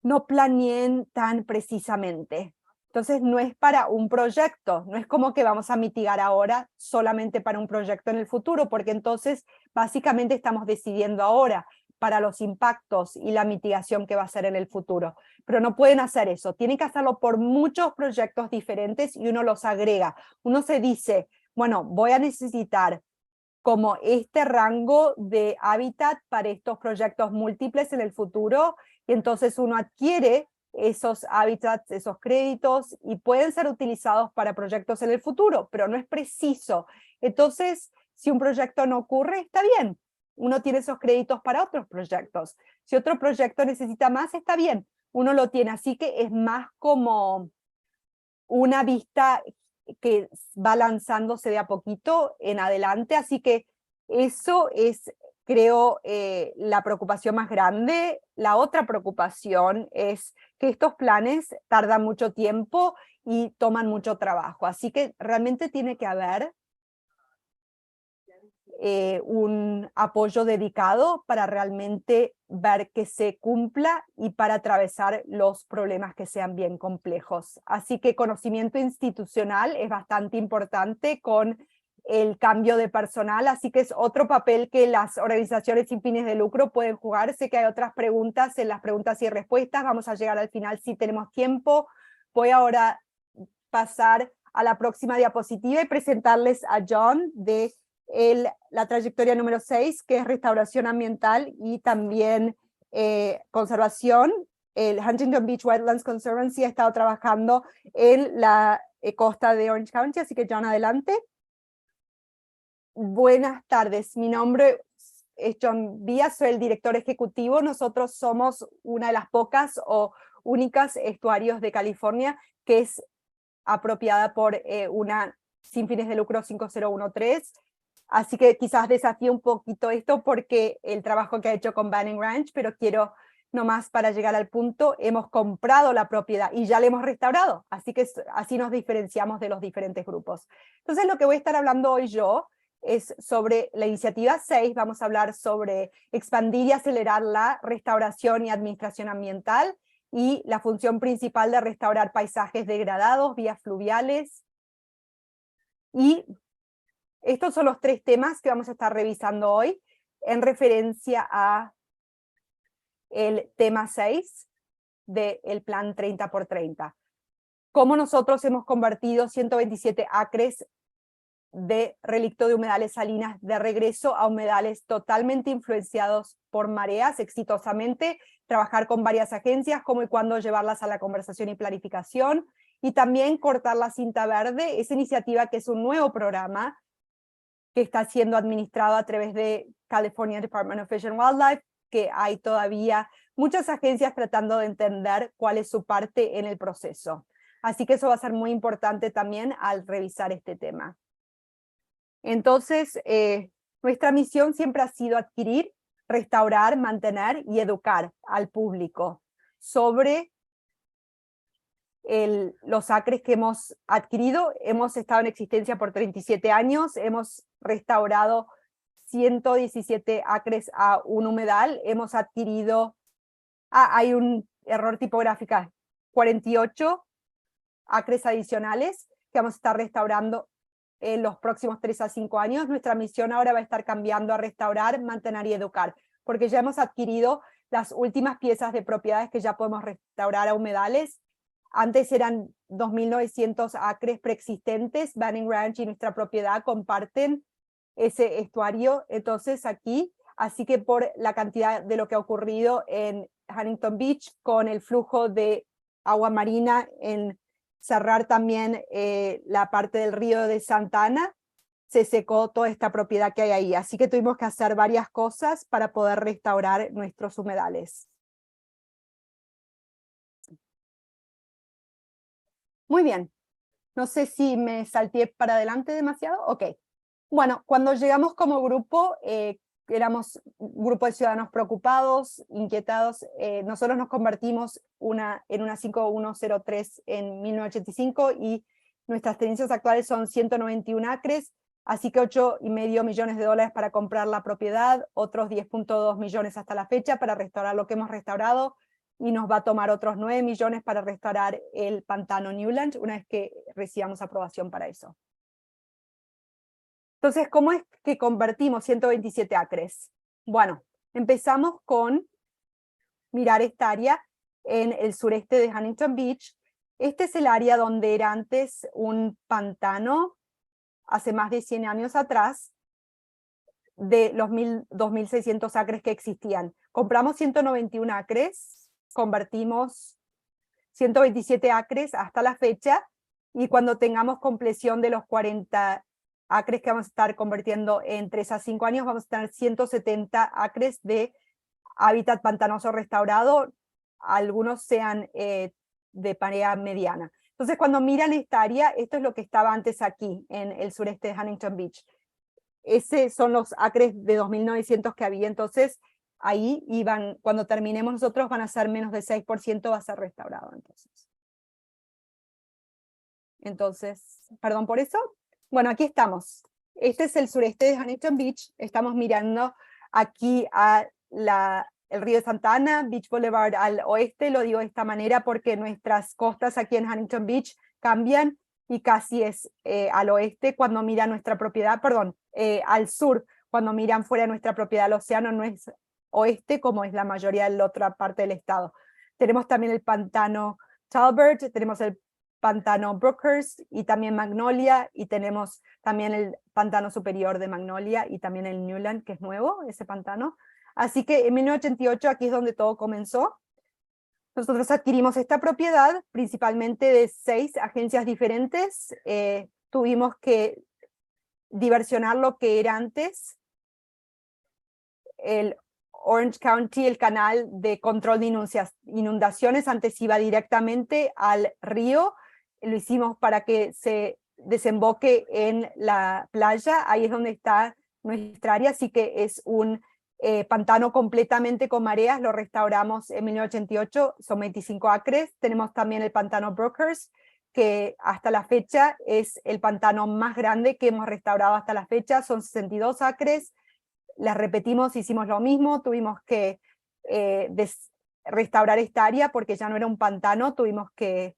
no planeen tan precisamente. Entonces no es para un proyecto, no es como que vamos a mitigar ahora solamente para un proyecto en el futuro, porque entonces básicamente estamos decidiendo ahora para los impactos y la mitigación que va a ser en el futuro. Pero no pueden hacer eso, tienen que hacerlo por muchos proyectos diferentes y uno los agrega. Uno se dice, bueno, voy a necesitar como este rango de hábitat para estos proyectos múltiples en el futuro, y entonces uno adquiere esos hábitats, esos créditos, y pueden ser utilizados para proyectos en el futuro, pero no es preciso. Entonces, si un proyecto no ocurre, está bien. Uno tiene esos créditos para otros proyectos. Si otro proyecto necesita más, está bien. Uno lo tiene, así que es más como una vista que va lanzándose de a poquito en adelante, así que eso es, creo, la preocupación más grande. La otra preocupación es que estos planes tardan mucho tiempo y toman mucho trabajo, así que realmente tiene que haber un apoyo dedicado para realmente ver que se cumpla y para atravesar los problemas que sean bien complejos. Así que conocimiento institucional es bastante importante con el cambio de personal, así que es otro papel que las organizaciones sin fines de lucro pueden jugar. Sé que hay otras preguntas en las preguntas y respuestas, vamos a llegar al final si tenemos tiempo. Voy ahora a pasar a la próxima diapositiva y presentarles a John de la trayectoria número 6, que es restauración ambiental y también conservación. El Huntington Beach Wetlands Conservancy ha estado trabajando en la costa de Orange County, así que John, adelante. Buenas tardes, mi nombre es John Díaz, soy el director ejecutivo. Nosotros somos una de las pocas o únicas estuarios de California que es apropiada por una sin fines de lucro 5013. Así que quizás desafíe un poquito esto porque el trabajo que ha hecho con Banning Ranch, pero quiero nomás para llegar al punto, hemos comprado la propiedad y ya la hemos restaurado, así que así nos diferenciamos de los diferentes grupos. Entonces lo que voy a estar hablando hoy yo es sobre la iniciativa 6, vamos a hablar sobre expandir y acelerar la restauración y administración ambiental y la función principal de restaurar paisajes degradados, vías fluviales. Y estos son los 3 temas que vamos a estar revisando hoy en referencia a el tema 6 del plan 30x30. Cómo nosotros hemos convertido 127 acres de relicto de humedales salinas de regreso a humedales totalmente influenciados por mareas exitosamente, trabajar con varias agencias, cómo y cuándo llevarlas a la conversación y planificación, y también cortar la cinta verde, esa iniciativa que es un nuevo programa que está siendo administrado a través de California Department of Fish and Wildlife, que hay todavía muchas agencias tratando de entender cuál es su parte en el proceso. Así que eso va a ser muy importante también al revisar este tema. Entonces, nuestra misión siempre ha sido adquirir, restaurar, mantener y educar al público sobre los acres que hemos adquirido. Hemos estado en existencia por 37 años, hemos restaurado 117 acres a un humedal, hemos adquirido, hay un error tipográfico, 48 acres adicionales que vamos a estar restaurando en los próximos 3 a 5 años. Nuestra misión ahora va a estar cambiando a restaurar, mantener y educar, porque ya hemos adquirido las últimas piezas de propiedades que ya podemos restaurar a humedales. Antes eran 2.900 acres preexistentes, Banning Ranch y nuestra propiedad comparten ese estuario, entonces aquí, así que por la cantidad de lo que ha ocurrido en Huntington Beach, con el flujo de agua marina, en cerrar también la parte del río de Santa Ana, se secó toda esta propiedad que hay ahí, así que tuvimos que hacer varias cosas para poder restaurar nuestros humedales. Muy bien, no sé si me salté para adelante demasiado, ok. Bueno, cuando llegamos como grupo, éramos un grupo de ciudadanos preocupados, inquietados. Nosotros nos convertimos en una 5103 en 1985 y nuestras tenencias actuales son 191 acres, así que $8,5 millones para comprar la propiedad, otros 10.2 millones hasta la fecha para restaurar lo que hemos restaurado, y nos va a tomar otros 9 millones para restaurar el pantano Newland una vez que recibamos aprobación para eso. Entonces, ¿cómo es que convertimos 127 acres? Bueno, empezamos con mirar esta área en el sureste de Huntington Beach. Este es el área donde era antes un pantano, hace más de 100 años atrás, de los 2.600 acres que existían. Compramos 191 acres, convertimos 127 acres hasta la fecha, y cuando tengamos compleción de los 40 acres que vamos a estar convirtiendo en 3 a 5 años, vamos a tener 170 acres de hábitat pantanoso restaurado, algunos sean de pareja mediana. Entonces, cuando miran esta área, esto es lo que estaba antes aquí, en el sureste de Huntington Beach. Esos son los acres de 2.900 que había, entonces ahí iban, cuando terminemos nosotros van a ser menos de 6%, va a ser restaurado. Entonces, perdón por eso. Bueno, aquí estamos. Este es el sureste de Huntington Beach. Estamos mirando aquí a el río de Santa Ana, Beach Boulevard al oeste. Lo digo de esta manera porque nuestras costas aquí en Huntington Beach cambian y casi es al oeste cuando miran nuestra propiedad, perdón, al sur cuando miran fuera de nuestra propiedad al océano, no es oeste como es la mayoría de la otra parte del estado. Tenemos también el pantano Talbert, tenemos el pantano Brookhurst y también Magnolia, y tenemos también el pantano superior de Magnolia y también el Newland, que es nuevo, ese pantano. Así que en 1988 aquí es donde todo comenzó. Nosotros adquirimos esta propiedad principalmente de 6 agencias diferentes. Tuvimos que diversionar lo que era antes el Orange County, el canal de control de inundaciones. Antes iba directamente al río. Lo hicimos para que se desemboque en la playa. Ahí es donde está nuestra área, así que es un pantano completamente con mareas. Lo restauramos en 1988, son 25 acres. Tenemos también el pantano Brookhurst, que hasta la fecha es el pantano más grande que hemos restaurado hasta la fecha, son 62 acres. Las repetimos, hicimos lo mismo, tuvimos que restaurar esta área porque ya no era un pantano, tuvimos que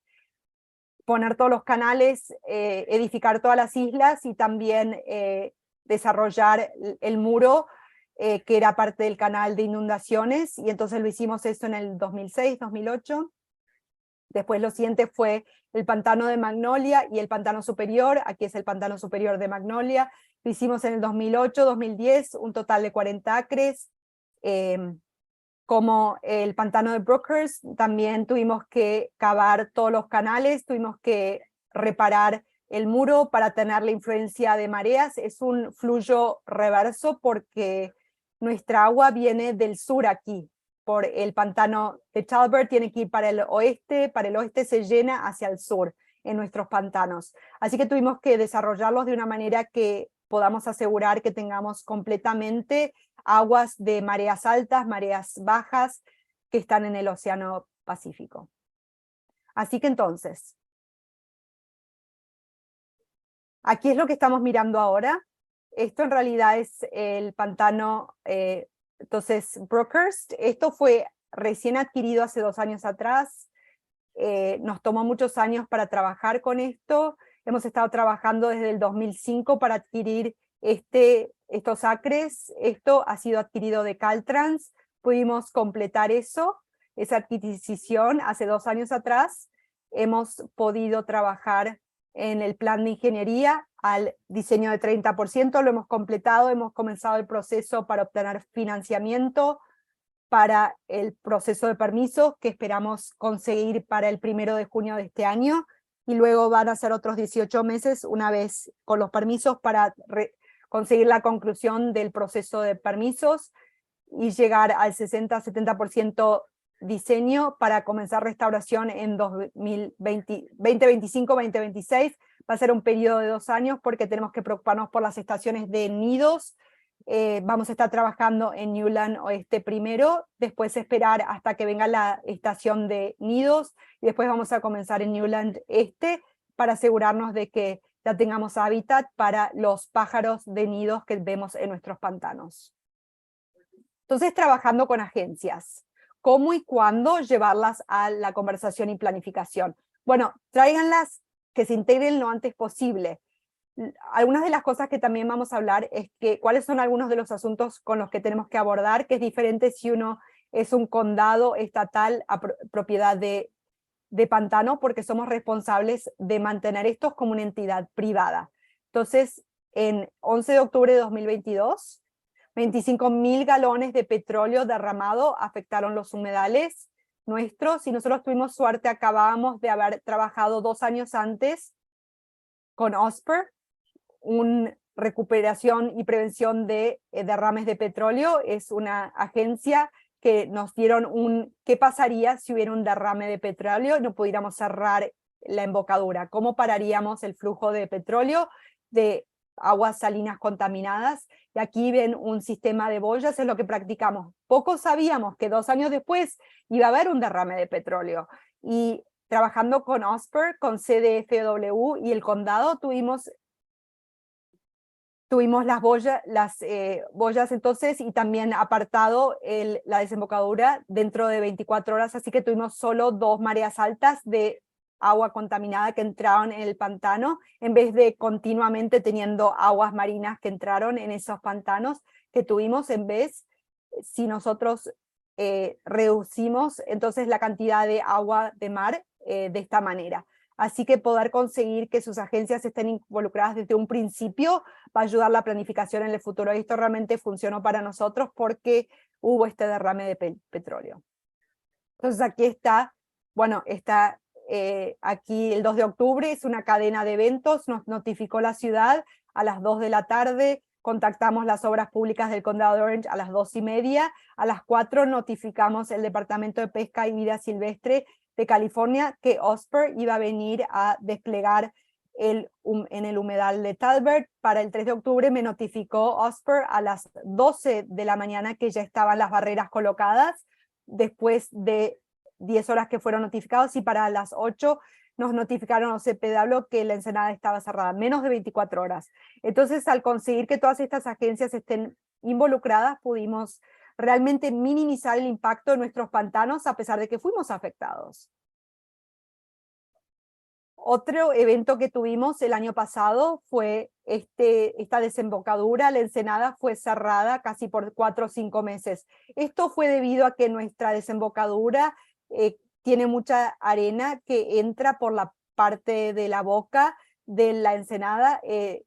poner todos los canales, edificar todas las islas y también desarrollar el muro que era parte del canal de inundaciones, y entonces lo hicimos eso en el 2006, 2008. Después lo siguiente fue el pantano de Magnolia y el pantano superior. Aquí es el pantano superior de Magnolia. Lo hicimos en el 2008, 2010, un total de 40 acres. Como el pantano de Brookhurst, también tuvimos que cavar todos los canales, tuvimos que reparar el muro para tener la influencia de mareas. Es un fluyo reverso porque nuestra agua viene del sur aquí. Por el pantano de Talbert tiene que ir para el oeste se llena hacia el sur en nuestros pantanos. Así que tuvimos que desarrollarlos de una manera que podamos asegurar que tengamos completamente aguas de mareas altas, mareas bajas, que están en el Océano Pacífico. Así que entonces, aquí es lo que estamos mirando ahora. Esto en realidad es el pantano, entonces, Brookhurst. Esto fue recién adquirido hace 2 años atrás. Nos tomó muchos años para trabajar con esto. Hemos estado trabajando desde el 2005 para adquirir estos acres. Esto ha sido adquirido de Caltrans. Pudimos completar esa adquisición hace 2 años atrás. Hemos podido trabajar en el plan de ingeniería al diseño de 30%, lo hemos completado, hemos comenzado el proceso para obtener financiamiento para el proceso de permisos que esperamos conseguir para el 1 de junio de este año, y luego van a ser otros 18 meses una vez con los permisos para conseguir la conclusión del proceso de permisos y llegar al 60-70% diseño para comenzar restauración en 2025-2026. Va a ser un periodo de 2 años porque tenemos que preocuparnos por las estaciones de nidos. Vamos a estar trabajando en Newland Oeste primero, después esperar hasta que venga la estación de nidos, y después vamos a comenzar en Newland Este para asegurarnos de que ya tengamos hábitat para los pájaros de nidos que vemos en nuestros pantanos. Entonces, trabajando con agencias, ¿cómo y cuándo llevarlas a la conversación y planificación? Bueno, tráiganlas, que se integren lo antes posible. Algunas de las cosas que también vamos a hablar es que cuáles son algunos de los asuntos con los que tenemos que abordar, que es diferente si uno es un condado estatal a propiedad de pantano, porque somos responsables de mantener estos como una entidad privada. Entonces, en 11 de octubre de 2022, 25.000 galones de petróleo derramado afectaron los humedales nuestros, y nosotros tuvimos suerte, acabábamos de haber trabajado 2 años antes con OSPR, una recuperación y prevención de derrames de petróleo. Es una agencia que nos dieron qué pasaría si hubiera un derrame de petróleo y no pudiéramos cerrar la embocadura, cómo pararíamos el flujo de petróleo de aguas salinas contaminadas. Y aquí ven un sistema de boyas, es lo que practicamos. Poco sabíamos que 2 años después iba a haber un derrame de petróleo, y trabajando con OSPR, con CDFW y el condado, tuvimos tuvimos las boyas entonces, y también apartado la desembocadura dentro de 24 horas, así que tuvimos solo 2 mareas altas de agua contaminada que entraron en el pantano, en vez de continuamente teniendo aguas marinas que entraron en esos pantanos que tuvimos, en vez, si nosotros reducimos entonces la cantidad de agua de mar de esta manera. Así que poder conseguir que sus agencias estén involucradas desde un principio va a ayudar la planificación en el futuro. Y esto realmente funcionó para nosotros porque hubo este derrame de petróleo. Entonces aquí está, bueno, está aquí el 2 de octubre, es una cadena de eventos, nos notificó la ciudad a las 2 de la tarde, contactamos las obras públicas del condado de Orange a las 2:30, a las 4 notificamos el Departamento de Pesca y Vida Silvestre de California que OSPR iba a venir a desplegar en el humedal de Talbert. Para el 3 de octubre me notificó OSPR a las 12 de la mañana que ya estaban las barreras colocadas, después de 10 horas que fueron notificados, y para las 8 nos notificaron OCPW que la ensenada estaba cerrada, menos de 24 horas. Entonces, al conseguir que todas estas agencias estén involucradas, pudimos realmente minimizar el impacto de nuestros pantanos a pesar de que fuimos afectados. Otro evento que tuvimos el año pasado fue esta desembocadura. La ensenada fue cerrada casi por 4 o 5 meses. Esto fue debido a que nuestra desembocadura tiene mucha arena que entra por la parte de la boca de la ensenada.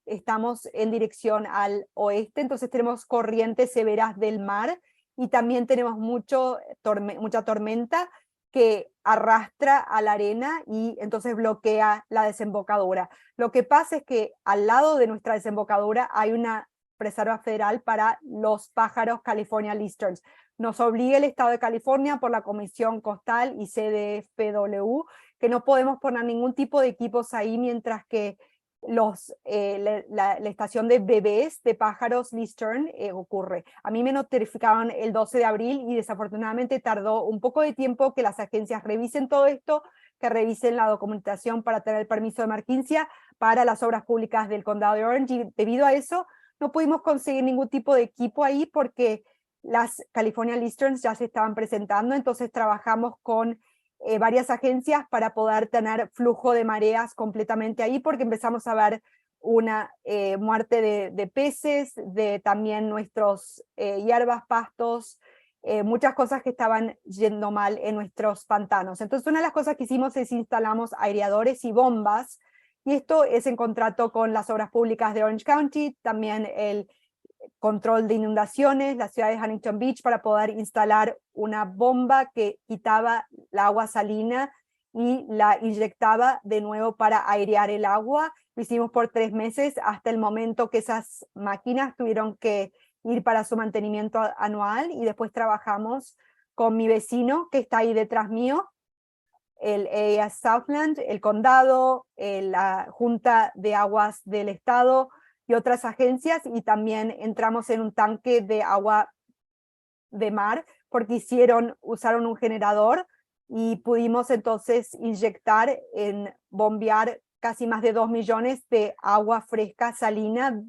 Estamos en dirección al oeste, entonces tenemos corrientes severas del mar y también tenemos mucha tormenta que arrastra a la arena y entonces bloquea la desembocadura. Lo que pasa es que al lado de nuestra desembocadura hay una reserva federal para los pájaros California Lizards. Nos obliga el Estado de California por la Comisión Costal y CDFW que no podemos poner ningún tipo de equipos ahí mientras que la estación de bebés de pájaros Lizard ocurre. A mí me notificaron el 12 de abril y desafortunadamente tardó un poco de tiempo que las agencias revisen todo esto, que revisen la documentación para tener el permiso de emergencia para las obras públicas del condado de Orange, y debido a eso no pudimos conseguir ningún tipo de equipo ahí porque las California Lizards ya se estaban presentando. Entonces trabajamos con varias agencias para poder tener flujo de mareas completamente ahí, porque empezamos a ver una muerte de peces, de también nuestros hierbas, pastos, muchas cosas que estaban yendo mal en nuestros pantanos. Entonces una de las cosas que hicimos es instalamos aireadores y bombas, y esto es en contrato con las obras públicas de Orange County, también el control de inundaciones, la ciudad de Huntington Beach, para poder instalar una bomba que quitaba la agua salina y la inyectaba de nuevo para airear el agua. Lo hicimos por 3 meses hasta el momento que esas máquinas tuvieron que ir para su mantenimiento anual, y después trabajamos con mi vecino que está ahí detrás mío, el AES Southland, el condado, la Junta de Aguas del Estado y otras agencias, y también entramos en un tanque de agua de mar porque usaron un generador y pudimos entonces inyectar, bombear casi más de 2 millones de agua fresca salina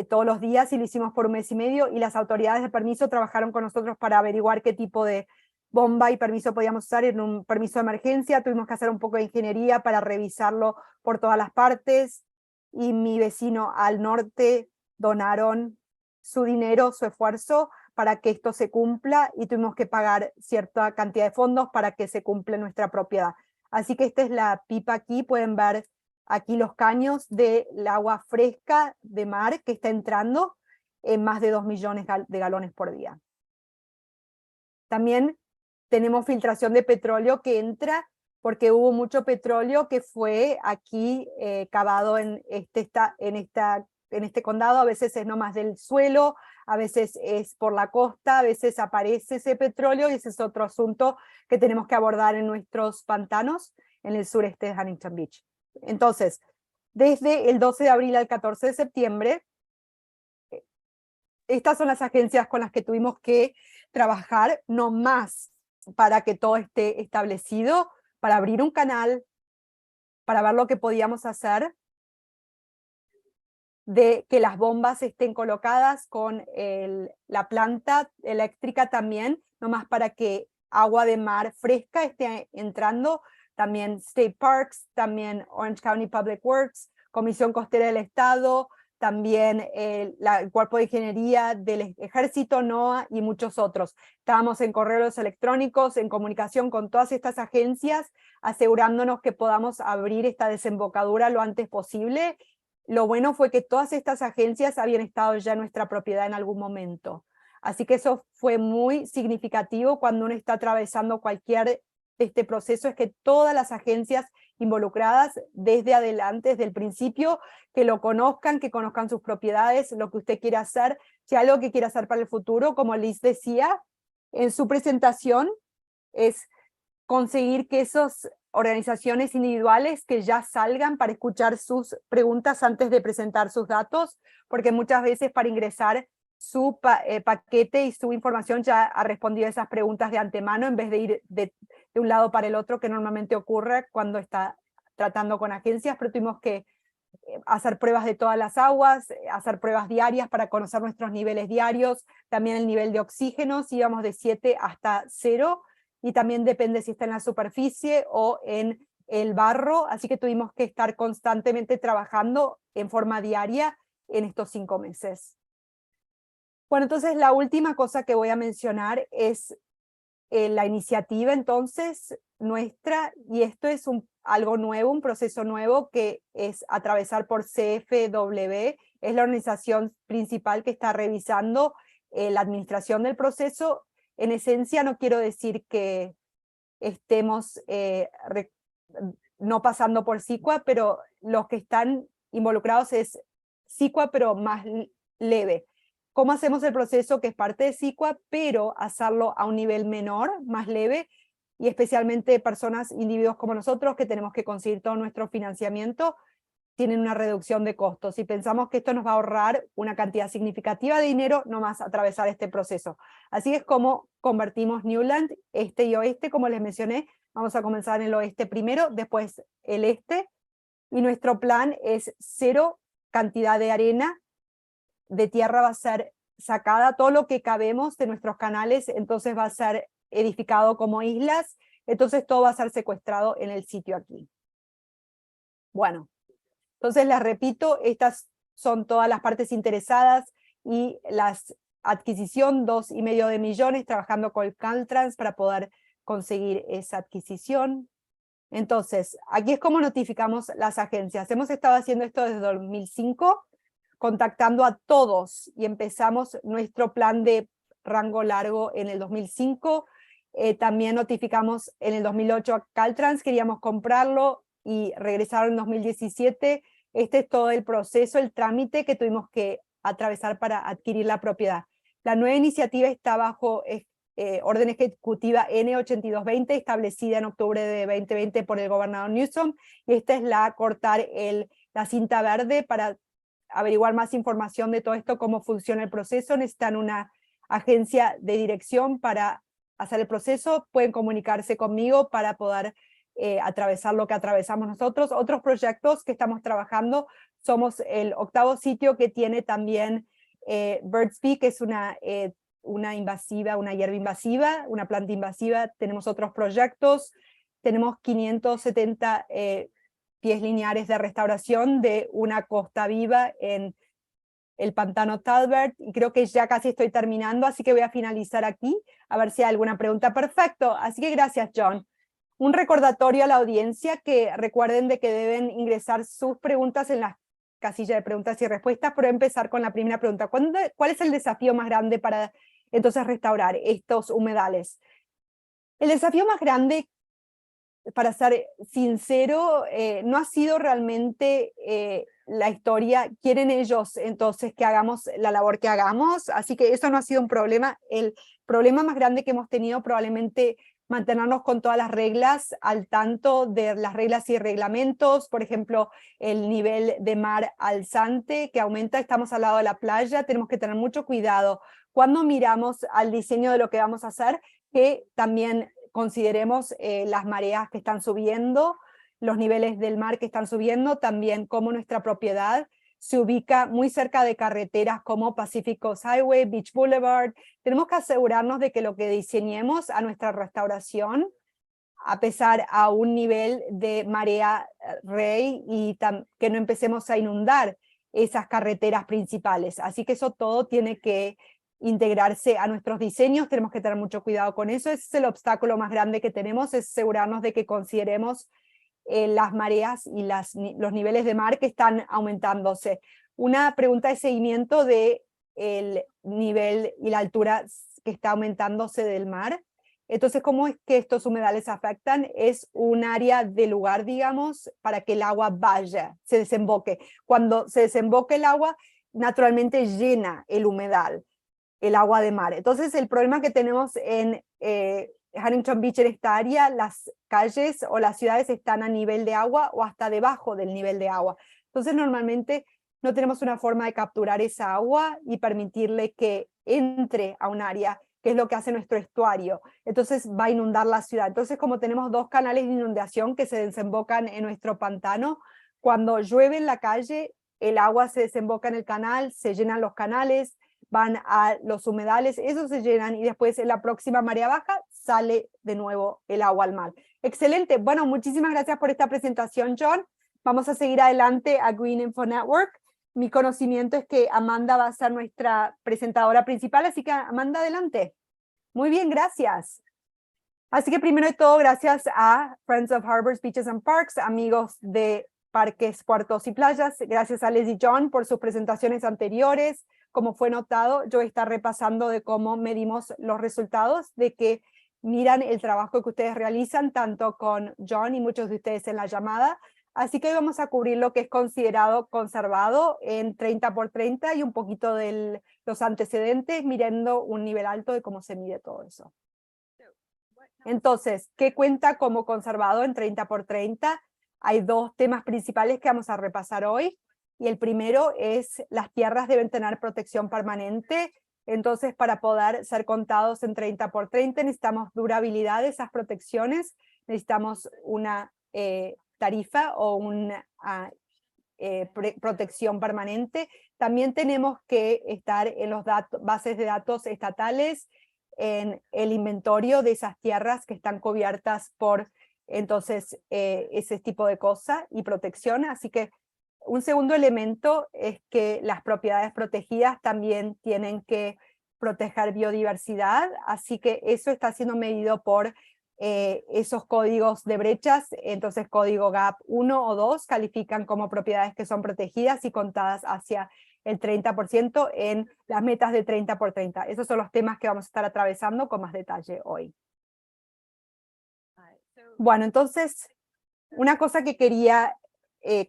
todos los días, y lo hicimos por 1 mes y medio, y las autoridades de permiso trabajaron con nosotros para averiguar qué tipo de bomba y permiso podíamos usar. En un permiso de emergencia tuvimos que hacer un poco de ingeniería para revisarlo por todas las partes, y mi vecino al norte donaron su dinero, su esfuerzo para que esto se cumpla, y tuvimos que pagar cierta cantidad de fondos para que se cumpla nuestra propiedad. Así que esta es la pipa aquí, pueden ver aquí los caños del agua fresca de mar que está entrando en más de 2 millones de galones por día. También tenemos filtración de petróleo que entra porque hubo mucho petróleo que fue aquí cavado en este condado. A veces es nomás del suelo, a veces es por la costa, a veces aparece ese petróleo, y ese es otro asunto que tenemos que abordar en nuestros pantanos en el sureste de Huntington Beach. Entonces, desde el 12 de abril al 14 de septiembre, estas son las agencias con las que tuvimos que trabajar, no más para que todo esté establecido, para abrir un canal, para ver lo que podíamos hacer. de que las bombas estén colocadas con la planta eléctrica también, nomás para que agua de mar fresca esté entrando, también State Parks, también Orange County Public Works, Comisión Costera del Estado, también el Cuerpo de Ingeniería del Ejército, NOAA y muchos otros. Estábamos en correos electrónicos, en comunicación con todas estas agencias, asegurándonos que podamos abrir esta desembocadura lo antes posible. Lo bueno fue que todas estas agencias habían estado ya en nuestra propiedad en algún momento. Así que eso fue muy significativo cuando uno está atravesando cualquier este proceso, es que todas las agencias involucradas desde adelante, desde el principio, que lo conozcan, que conozcan sus propiedades, lo que usted quiere hacer, si hay algo que quiere hacer para el futuro, como Liz decía en su presentación, es conseguir que esas organizaciones individuales que ya salgan para escuchar sus preguntas antes de presentar sus datos, porque muchas veces para ingresar su paquete y su información ya ha respondido esas preguntas de antemano en vez de ir de un lado para el otro, que normalmente ocurre cuando está tratando con agencias, pero tuvimos que hacer pruebas de todas las aguas, hacer pruebas diarias para conocer nuestros niveles diarios, también el nivel de oxígeno, si íbamos de 7 hasta 0, y también depende si está en la superficie o en el barro, así que tuvimos que estar constantemente trabajando en forma diaria en estos 5 meses. Bueno, entonces la última cosa que voy a mencionar es la iniciativa entonces nuestra, y esto es algo nuevo, un proceso nuevo que es atravesar por CFW, es la organización principal que está revisando la administración del proceso. En esencia no quiero decir que estemos no pasando por CICUA, pero los que están involucrados es CICUA, pero más leve. ¿Cómo hacemos el proceso que es parte de CICUA, pero hacerlo a un nivel menor, más leve, y especialmente personas, individuos como nosotros, que tenemos que conseguir todo nuestro financiamiento, tienen una reducción de costos, y pensamos que esto nos va a ahorrar una cantidad significativa de dinero nomás atravesar este proceso. Así es como convertimos Newland, este y oeste, como les mencioné. Vamos a comenzar en el oeste primero, después el este, y nuestro plan es 0 cantidad de arena, de tierra va a ser sacada, todo lo que cabemos de nuestros canales, entonces va a ser edificado como islas, entonces todo va a ser secuestrado en el sitio aquí. Bueno, entonces les repito, estas son todas las partes interesadas y la adquisición, 2,5 millones, trabajando con Caltrans para poder conseguir esa adquisición. Entonces, aquí es como notificamos las agencias. Hemos estado haciendo esto desde 2005, contactando a todos, y empezamos nuestro plan de rango largo en el 2005, también notificamos en el 2008 a Caltrans, queríamos comprarlo y regresaron en 2017, este es todo el proceso, el trámite que tuvimos que atravesar para adquirir la propiedad. La nueva iniciativa está bajo orden ejecutiva N8220, establecida en octubre de 2020 por el gobernador Newsom, y esta es cortar la cinta verde para averiguar más información de todo esto, cómo funciona el proceso. Necesitan una agencia de dirección para hacer el proceso, pueden comunicarse conmigo para poder atravesar lo que atravesamos nosotros. Otros proyectos que estamos trabajando, somos el 8º sitio que tiene también Birds Beak, que es una invasiva, una hierba invasiva, una planta invasiva. Tenemos otros proyectos, tenemos 570 pies lineares de restauración de una costa viva en el pantano Talbert, y creo que ya casi estoy terminando, así que voy a finalizar aquí, a ver si hay alguna pregunta. Perfecto, así que gracias, John. Un recordatorio a la audiencia que recuerden de que deben ingresar sus preguntas en la casilla de preguntas y respuestas, pero empezar con la primera pregunta. ¿Cuál es el desafío más grande para entonces restaurar estos humedales? El desafío más grande, para ser sincero, no ha sido realmente la historia. Quieren ellos entonces que hagamos la labor que hagamos, así que eso no ha sido un problema. El problema más grande que hemos tenido probablemente mantenernos con todas las reglas, al tanto de las reglas y reglamentos, por ejemplo, el nivel de mar alzante que aumenta, estamos al lado de la playa, tenemos que tener mucho cuidado cuando miramos al diseño de lo que vamos a hacer, que también consideremos las mareas que están subiendo, los niveles del mar que están subiendo, también como nuestra propiedad se ubica muy cerca de carreteras como Pacific Coast Highway, Beach Boulevard. Tenemos que asegurarnos de que lo que diseñemos a nuestra restauración, a pesar a un nivel de marea rey, y que no empecemos a inundar esas carreteras principales. Así que eso todo tiene que integrarse a nuestros diseños, tenemos que tener mucho cuidado con eso. Ese es el obstáculo más grande que tenemos, es asegurarnos de que consideremos las mareas y los niveles de mar que están aumentándose. Una pregunta de seguimiento de el nivel y la altura que está aumentándose del mar. Entonces, ¿cómo es que estos humedales afectan? Es un área de lugar, digamos, para que el agua vaya, se desemboque. Cuando se desemboque el agua, naturalmente llena el humedal, el agua de mar. Entonces, el problema que tenemos en Huntington Beach, en esta área, las calles o las ciudades están a nivel de agua o hasta debajo del nivel de agua. Entonces, normalmente no tenemos una forma de capturar esa agua y permitirle que entre a un área, que es lo que hace nuestro estuario. Entonces va a inundar la ciudad. Entonces, como tenemos dos canales de inundación que se desembocan en nuestro pantano, cuando llueve en la calle, el agua se desemboca en el canal, se llenan los canales, van a los humedales, esos se llenan y después en la próxima marea baja sale de nuevo el agua al mar. Excelente. Bueno, muchísimas gracias por esta presentación, John. Vamos a seguir adelante a Green Info Network. Mi conocimiento es que Amanda va a ser nuestra presentadora principal, así que Amanda, adelante. Muy bien, gracias. Así que primero de todo, gracias a Friends of Harbors, Beaches and Parks, amigos de Parques, Puertos y Playas. Gracias a Les y John por sus presentaciones anteriores. Como fue notado, yo voy a estar repasando de cómo medimos los resultados, de que miran el trabajo que ustedes realizan, tanto con John y muchos de ustedes en la llamada. Así que hoy vamos a cubrir lo que es considerado conservado en 30 por 30 y un poquito de los antecedentes, mirando un nivel alto de cómo se mide todo eso. Entonces, ¿qué cuenta como conservado en 30 por 30? Hay dos temas principales que vamos a repasar hoy. Y el primero es: las tierras deben tener protección permanente. Entonces, para poder ser contados en 30 por 30 necesitamos durabilidad de esas protecciones, necesitamos una tarifa o una protección permanente. También tenemos que estar en los bases de datos estatales, en el inventario de esas tierras que están cubiertas por entonces ese tipo de cosa y protección. Así que un segundo elemento es que las propiedades protegidas también tienen que proteger biodiversidad, así que eso está siendo medido por esos códigos de brechas. Entonces código GAP 1 o 2 califican como propiedades que son protegidas y contadas hacia el 30% en las metas de 30 por 30. Esos son los temas que vamos a estar atravesando con más detalle hoy. Bueno, entonces, una cosa que quería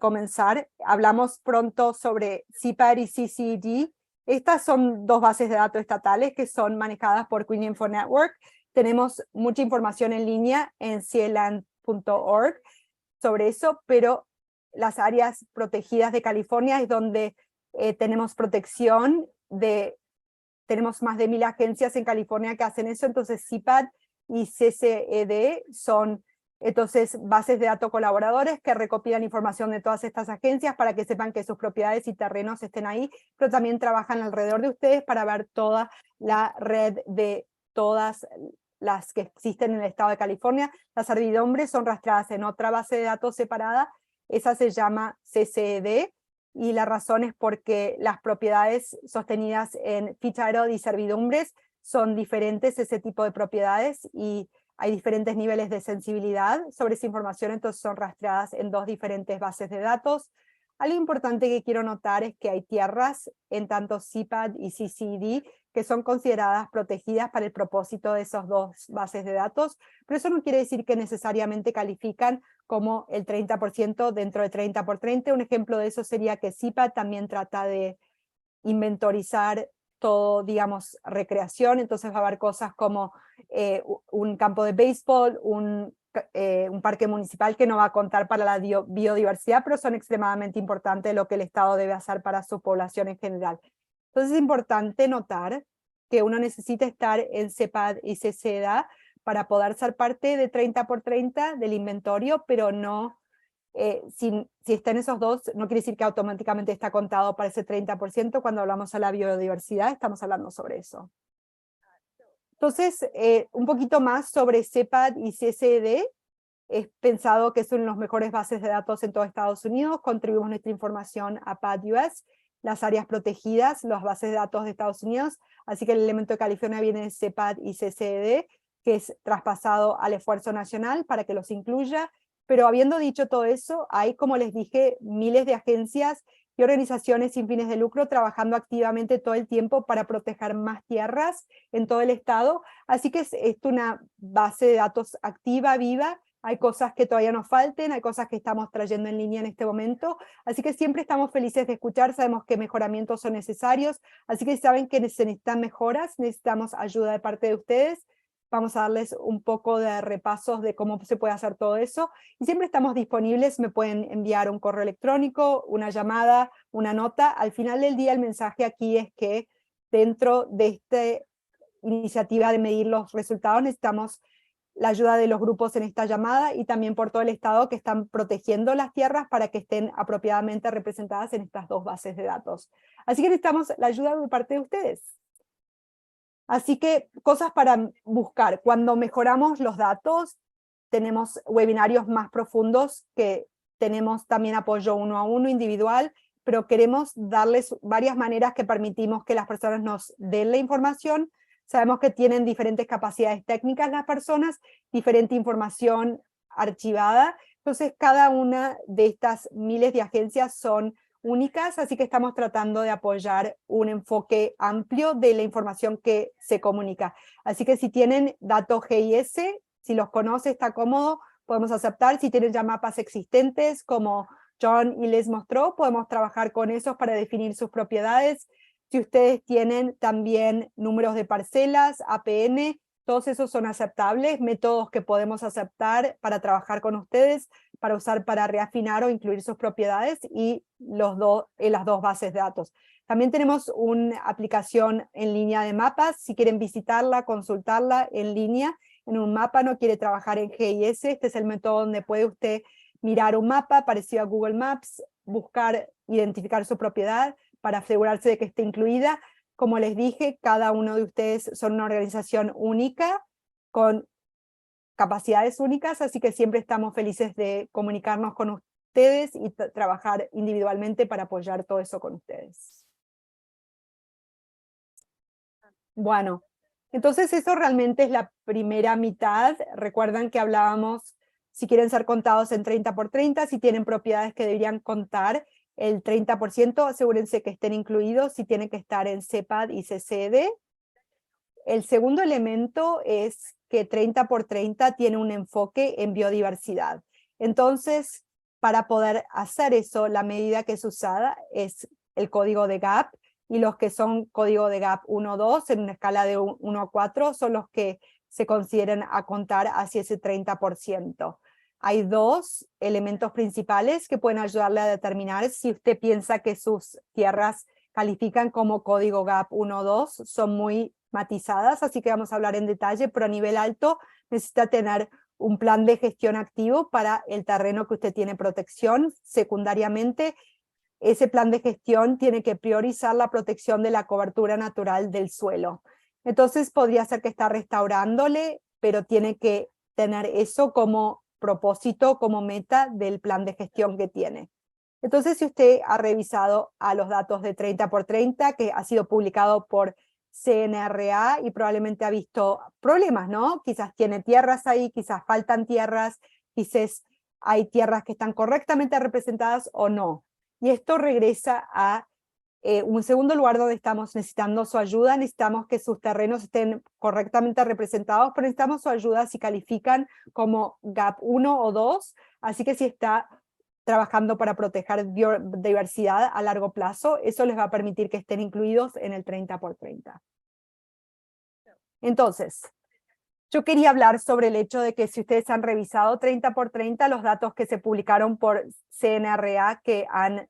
comenzar, hablamos pronto sobre CPAD y CCD. Estas son dos bases de datos estatales que son manejadas por Green Info Network. Tenemos mucha información en línea en cieland.org sobre eso, pero las áreas protegidas de California es donde tenemos protección tenemos más de 1000 agencias en California que hacen eso. Entonces CPAD y CCED son entonces bases de datos colaboradores que recopilan información de todas estas agencias para que sepan que sus propiedades y terrenos estén ahí, pero también trabajan alrededor de ustedes para ver toda la red de todas las que existen en el estado de California. Las servidumbres son rastreadas en otra base de datos separada, esa se llama CCED, y la razón es porque las propiedades sostenidas en fee title y servidumbres son diferentes, ese tipo de propiedades, y hay diferentes niveles de sensibilidad sobre esa información, entonces son rastreadas en dos diferentes bases de datos. Algo importante que quiero notar es que hay tierras en tanto CPAD y CCD que son consideradas protegidas para el propósito de esas dos bases de datos, pero eso no quiere decir que necesariamente califican como el 30% dentro de 30 por 30. Un ejemplo de eso sería que CPAD también trata de inventorizar todo, digamos, recreación, entonces va a haber cosas como un campo de béisbol, un parque municipal que no va a contar para la biodiversidad, pero son extremadamente importantes lo que el Estado debe hacer para su población en general. Entonces es importante notar que uno necesita estar en CPAD y CCED para poder ser parte de 30 por 30 del inventario, pero no si está en esos dos, no quiere decir que automáticamente está contado para ese 30%. Cuando hablamos a la biodiversidad, estamos hablando sobre eso. Entonces, un poquito más sobre CEPAD y CCD. Es pensado que son los mejores bases de datos en todo Estados Unidos. Contribuimos nuestra información a PAD-US, las áreas protegidas, las bases de datos de Estados Unidos. Así que el elemento de California viene de CEPAD y CCD, que es traspasado al esfuerzo nacional para que los incluya. Pero habiendo dicho todo eso, hay, como les dije, miles de agencias y organizaciones sin fines de lucro trabajando activamente todo el tiempo para proteger más tierras en todo el estado. Así que es una base de datos activa, viva. Hay cosas que todavía nos falten, hay cosas que estamos trayendo en línea en este momento, así que siempre estamos felices de escuchar, sabemos que mejoramientos son necesarios, así que si saben que se necesitan mejoras, necesitamos ayuda de parte de ustedes. Vamos a darles un poco de repasos de cómo se puede hacer todo eso, y siempre estamos disponibles. Me pueden enviar un correo electrónico, una llamada, una nota. Al final del día el mensaje aquí es que dentro de esta iniciativa de medir los resultados necesitamos la ayuda de los grupos en esta llamada y también por todo el estado que están protegiendo las tierras para que estén apropiadamente representadas en estas dos bases de datos. Así que necesitamos la ayuda de parte de ustedes. Así que cosas para buscar. Cuando mejoramos los datos, tenemos webinarios más profundos, que tenemos también apoyo 1 a 1 individual, pero queremos darles varias maneras que permitimos que las personas nos den la información. Sabemos que tienen diferentes capacidades técnicas las personas, diferente información archivada, entonces cada una de estas miles de agencias son únicas, así que estamos tratando de apoyar un enfoque amplio de la información que se comunica. Así que si tienen datos GIS, si los conoce, está cómodo, podemos aceptar. Si tienen ya mapas existentes, como John y Les mostró, podemos trabajar con esos para definir sus propiedades. Si ustedes tienen también números de parcelas, APN, todos esos son aceptables, métodos que podemos aceptar para trabajar con ustedes, para usar para reafinar o incluir sus propiedades y las dos bases de datos. También tenemos una aplicación en línea de mapas, si quieren visitarla, consultarla en línea, en un mapa, no quiere trabajar en GIS, este es el método donde puede usted mirar un mapa parecido a Google Maps, buscar, identificar su propiedad para asegurarse de que esté incluida. Como les dije, cada uno de ustedes son una organización única, con capacidades únicas, así que siempre estamos felices de comunicarnos con ustedes y trabajar individualmente para apoyar todo eso con ustedes. Bueno, entonces eso realmente es la primera mitad. Recuerdan que hablábamos, si quieren ser contados en 30 por 30, si tienen propiedades que deberían contar el 30%, asegúrense que estén incluidos, si tienen que estar en CEPAD y CCD. El segundo elemento es que 30 por 30 tiene un enfoque en biodiversidad. Entonces, para poder hacer eso, la medida que es usada es el código de GAP, y los que son código de GAP 1 2, en una escala de 1 a 4, son los que se consideran a contar hacia ese 30%. Hay dos elementos principales que pueden ayudarle a determinar si usted piensa que sus tierras califican como código GAP 1 o 2, son muy matizadas, así que vamos a hablar en detalle, pero a nivel alto necesita tener un plan de gestión activo para el terreno que usted tiene protección. Secundariamente, ese plan de gestión tiene que priorizar la protección de la cobertura natural del suelo. Entonces podría ser que está restaurándole, pero tiene que tener eso como propósito, como meta del plan de gestión que tiene. Entonces, si usted ha revisado a los datos de 30 por 30, que ha sido publicado por CNRA, y probablemente ha visto problemas, ¿no? Quizás tiene tierras ahí, quizás faltan tierras, quizás hay tierras que están correctamente representadas o no. Y esto regresa a un segundo lugar donde estamos necesitando su ayuda. Necesitamos que sus terrenos estén correctamente representados, pero necesitamos su ayuda si califican como GAP 1 o 2, así que si está trabajando para proteger biodiversidad a largo plazo, eso les va a permitir que estén incluidos en el 30 por 30. Entonces, yo quería hablar sobre el hecho de que si ustedes han revisado 30 por 30, los datos que se publicaron por CNRA que han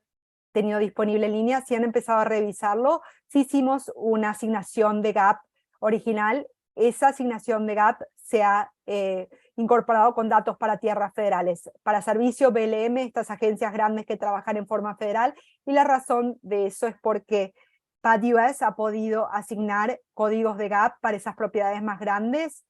tenido disponible en línea, si han empezado a revisarlo, si hicimos una asignación de GAP original, esa asignación de GAP se ha incorporado con datos para tierras federales, para servicio BLM, estas agencias grandes que trabajan en forma federal, y la razón de eso es porque PAD-US ha podido asignar códigos de GAP para esas propiedades más grandes,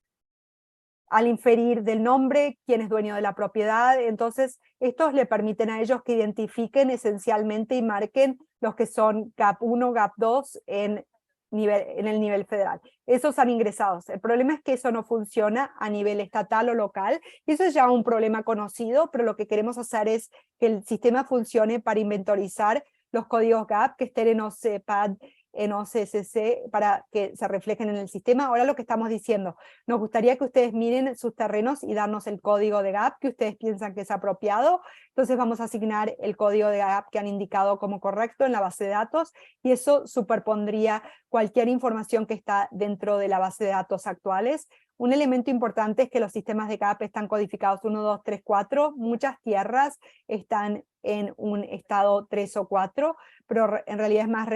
al inferir del nombre quién es dueño de la propiedad. Entonces estos le permiten a ellos que identifiquen esencialmente y marquen los que son GAP 1, GAP 2 en el nivel federal. Esos han ingresado. El problema es que eso no funciona a nivel estatal o local, y eso es ya un problema conocido, pero lo que queremos hacer es que el sistema funcione para inventorizar los códigos GAP que estén en OCPAD, en OCSC, para que se reflejen en el sistema. Ahora lo que estamos diciendo, nos gustaría que ustedes miren sus terrenos y darnos el código de GAP que ustedes piensan que es apropiado. Entonces vamos a asignar el código de GAP que han indicado como correcto en la base de datos, y eso superpondría cualquier información que está dentro de la base de datos actuales. Un elemento importante es que los sistemas de GAP están codificados 1, 2, 3, 4. Muchas tierras están en un estado 3 o 4, pero en realidad es más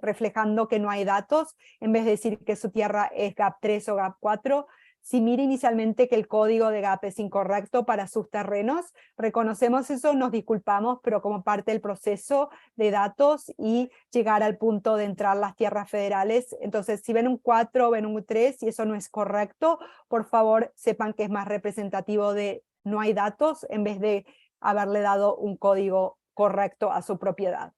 reflejando que no hay datos, en vez de decir que su tierra es GAP 3 o GAP 4. Si mira inicialmente que el código de GAP es incorrecto para sus terrenos, reconocemos eso, nos disculpamos, pero como parte del proceso de datos y llegar al punto de entrar las tierras federales. Entonces, si ven un 4 o ven un 3 y eso no es correcto, por favor sepan que es más representativo de no hay datos, en vez de haberle dado un código correcto a su propiedad.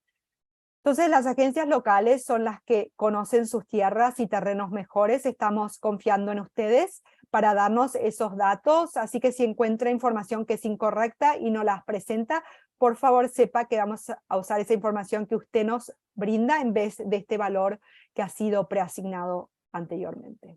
Entonces las agencias locales son las que conocen sus tierras y terrenos mejores. Estamos confiando en ustedes para darnos esos datos, así que si encuentra información que es incorrecta y no las presenta, por favor sepa que vamos a usar esa información que usted nos brinda en vez de este valor que ha sido preasignado anteriormente.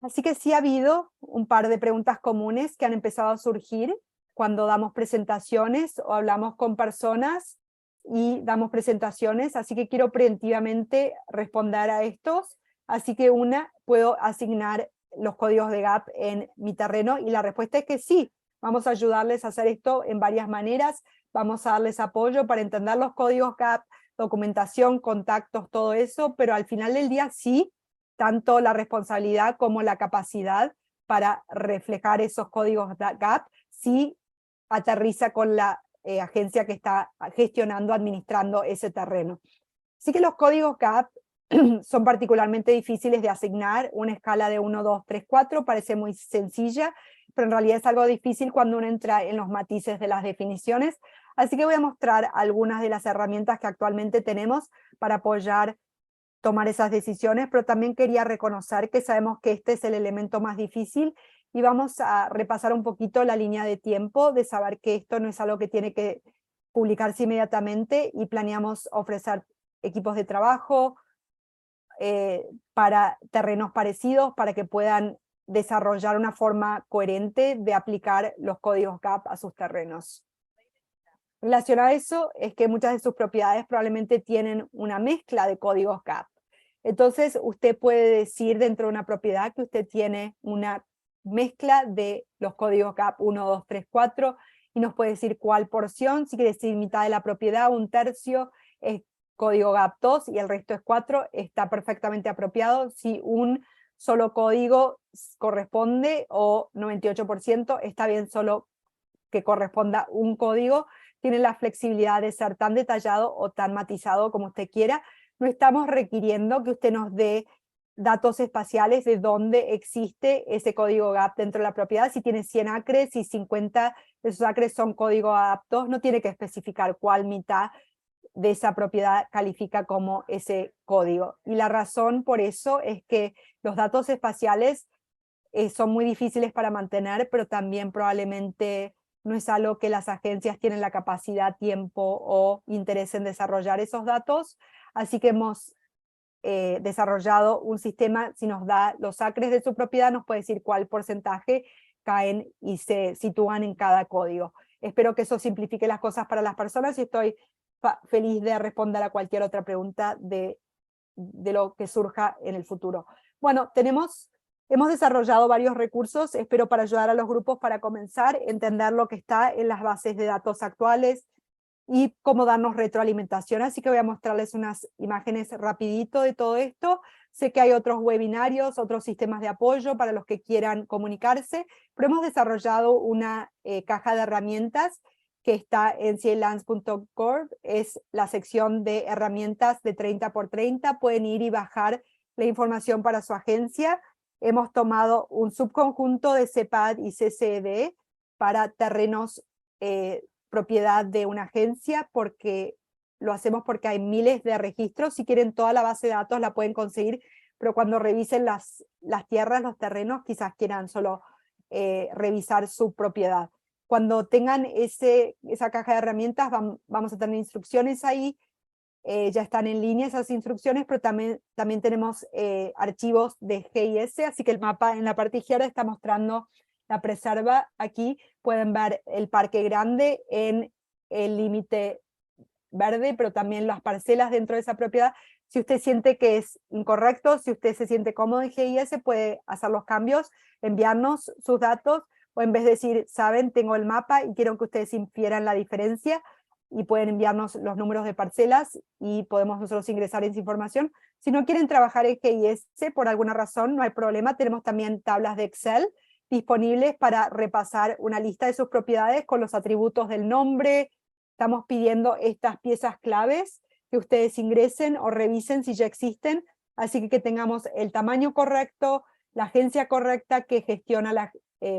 Así que sí ha habido un par de preguntas comunes que han empezado a surgir cuando damos presentaciones o hablamos con personas y damos presentaciones, así que quiero preventivamente responder a estos. Así que puedo asignar los códigos de GAP en mi terreno, y la respuesta es que sí, vamos a ayudarles a hacer esto en varias maneras, vamos a darles apoyo para entender los códigos GAP, documentación, contactos, todo eso, pero al final del día sí, tanto la responsabilidad como la capacidad para reflejar esos códigos GAP, sí aterriza con la agencia que está gestionando, administrando ese terreno. Así que los códigos GAP son particularmente difíciles de asignar. Una escala de 1, 2, 3, 4 parece muy sencilla, pero en realidad es algo difícil cuando uno entra en los matices de las definiciones. Así que voy a mostrar algunas de las herramientas que actualmente tenemos para apoyar tomar esas decisiones, pero también quería reconocer que sabemos que este es el elemento más difícil, y vamos a repasar un poquito la línea de tiempo de saber que esto no es algo que tiene que publicarse inmediatamente, y planeamos ofrecer equipos de trabajo para terrenos parecidos para que puedan desarrollar una forma coherente de aplicar los códigos GAP a sus terrenos. Relacionado a eso es que muchas de sus propiedades probablemente tienen una mezcla de códigos GAP. Entonces usted puede decir dentro de una propiedad que usted tiene una mezcla de los códigos GAP 1, 2, 3, 4, y nos puede decir cuál porción. Si quiere decir mitad de la propiedad, un tercio es código GAP 2 y el resto es 4, está perfectamente apropiado. Si un solo código corresponde o 98%, está bien solo que corresponda un código. Tiene la flexibilidad de ser tan detallado o tan matizado como usted quiera. No estamos requiriendo que usted nos dé datos espaciales de dónde existe ese código GAP dentro de la propiedad. Si tiene 100 acres y 50 de esos acres son código GAP 2, no tiene que especificar cuál mitad de esa propiedad califica como ese código. Y la razón por eso es que los datos espaciales son muy difíciles para mantener, pero también probablemente no es algo que las agencias tienen la capacidad, tiempo o interés en desarrollar esos datos. Así que hemos desarrollado un sistema. Si nos da los acres de su propiedad, nos puede decir cuál porcentaje caen y se sitúan en cada código. Espero que eso simplifique las cosas para las personas, y estoy feliz de responder a cualquier otra pregunta de lo que surja en el futuro. Bueno, hemos desarrollado varios recursos, espero para ayudar a los grupos para comenzar a entender lo que está en las bases de datos actuales, y cómo darnos retroalimentación. Así que voy a mostrarles unas imágenes rapidito de todo esto. Sé que hay otros webinarios, otros sistemas de apoyo para los que quieran comunicarse, pero hemos desarrollado una caja de herramientas que está en cielans.org, es la sección de herramientas de 30×30, pueden ir y bajar la información para su agencia. Hemos tomado un subconjunto de CPAD y CCD para terrenos propiedad de una agencia, porque lo hacemos porque hay miles de registros. Si quieren toda la base de datos la pueden conseguir, pero cuando revisen las tierras, los terrenos, quizás quieran solo revisar su propiedad. Cuando tengan esa caja de herramientas, vamos a tener instrucciones ahí. Ya están en línea esas instrucciones, pero también tenemos archivos de GIS, así que el mapa en la parte izquierda está mostrando la preserva. Aquí pueden ver el parque grande en el límite verde, pero también las parcelas dentro de esa propiedad. Si usted siente que es incorrecto, si usted se siente cómodo en GIS, puede hacer los cambios, enviarnos sus datos, o en vez de decir, saben, tengo el mapa y quiero que ustedes infieran la diferencia, y pueden enviarnos los números de parcelas y podemos nosotros ingresar esa información. Si no quieren trabajar en GIS por alguna razón, no hay problema, tenemos también tablas de Excel disponibles para repasar una lista de sus propiedades con los atributos del nombre. Estamos pidiendo estas piezas claves que ustedes ingresen o revisen si ya existen, así que tengamos el tamaño correcto, la agencia correcta que gestiona la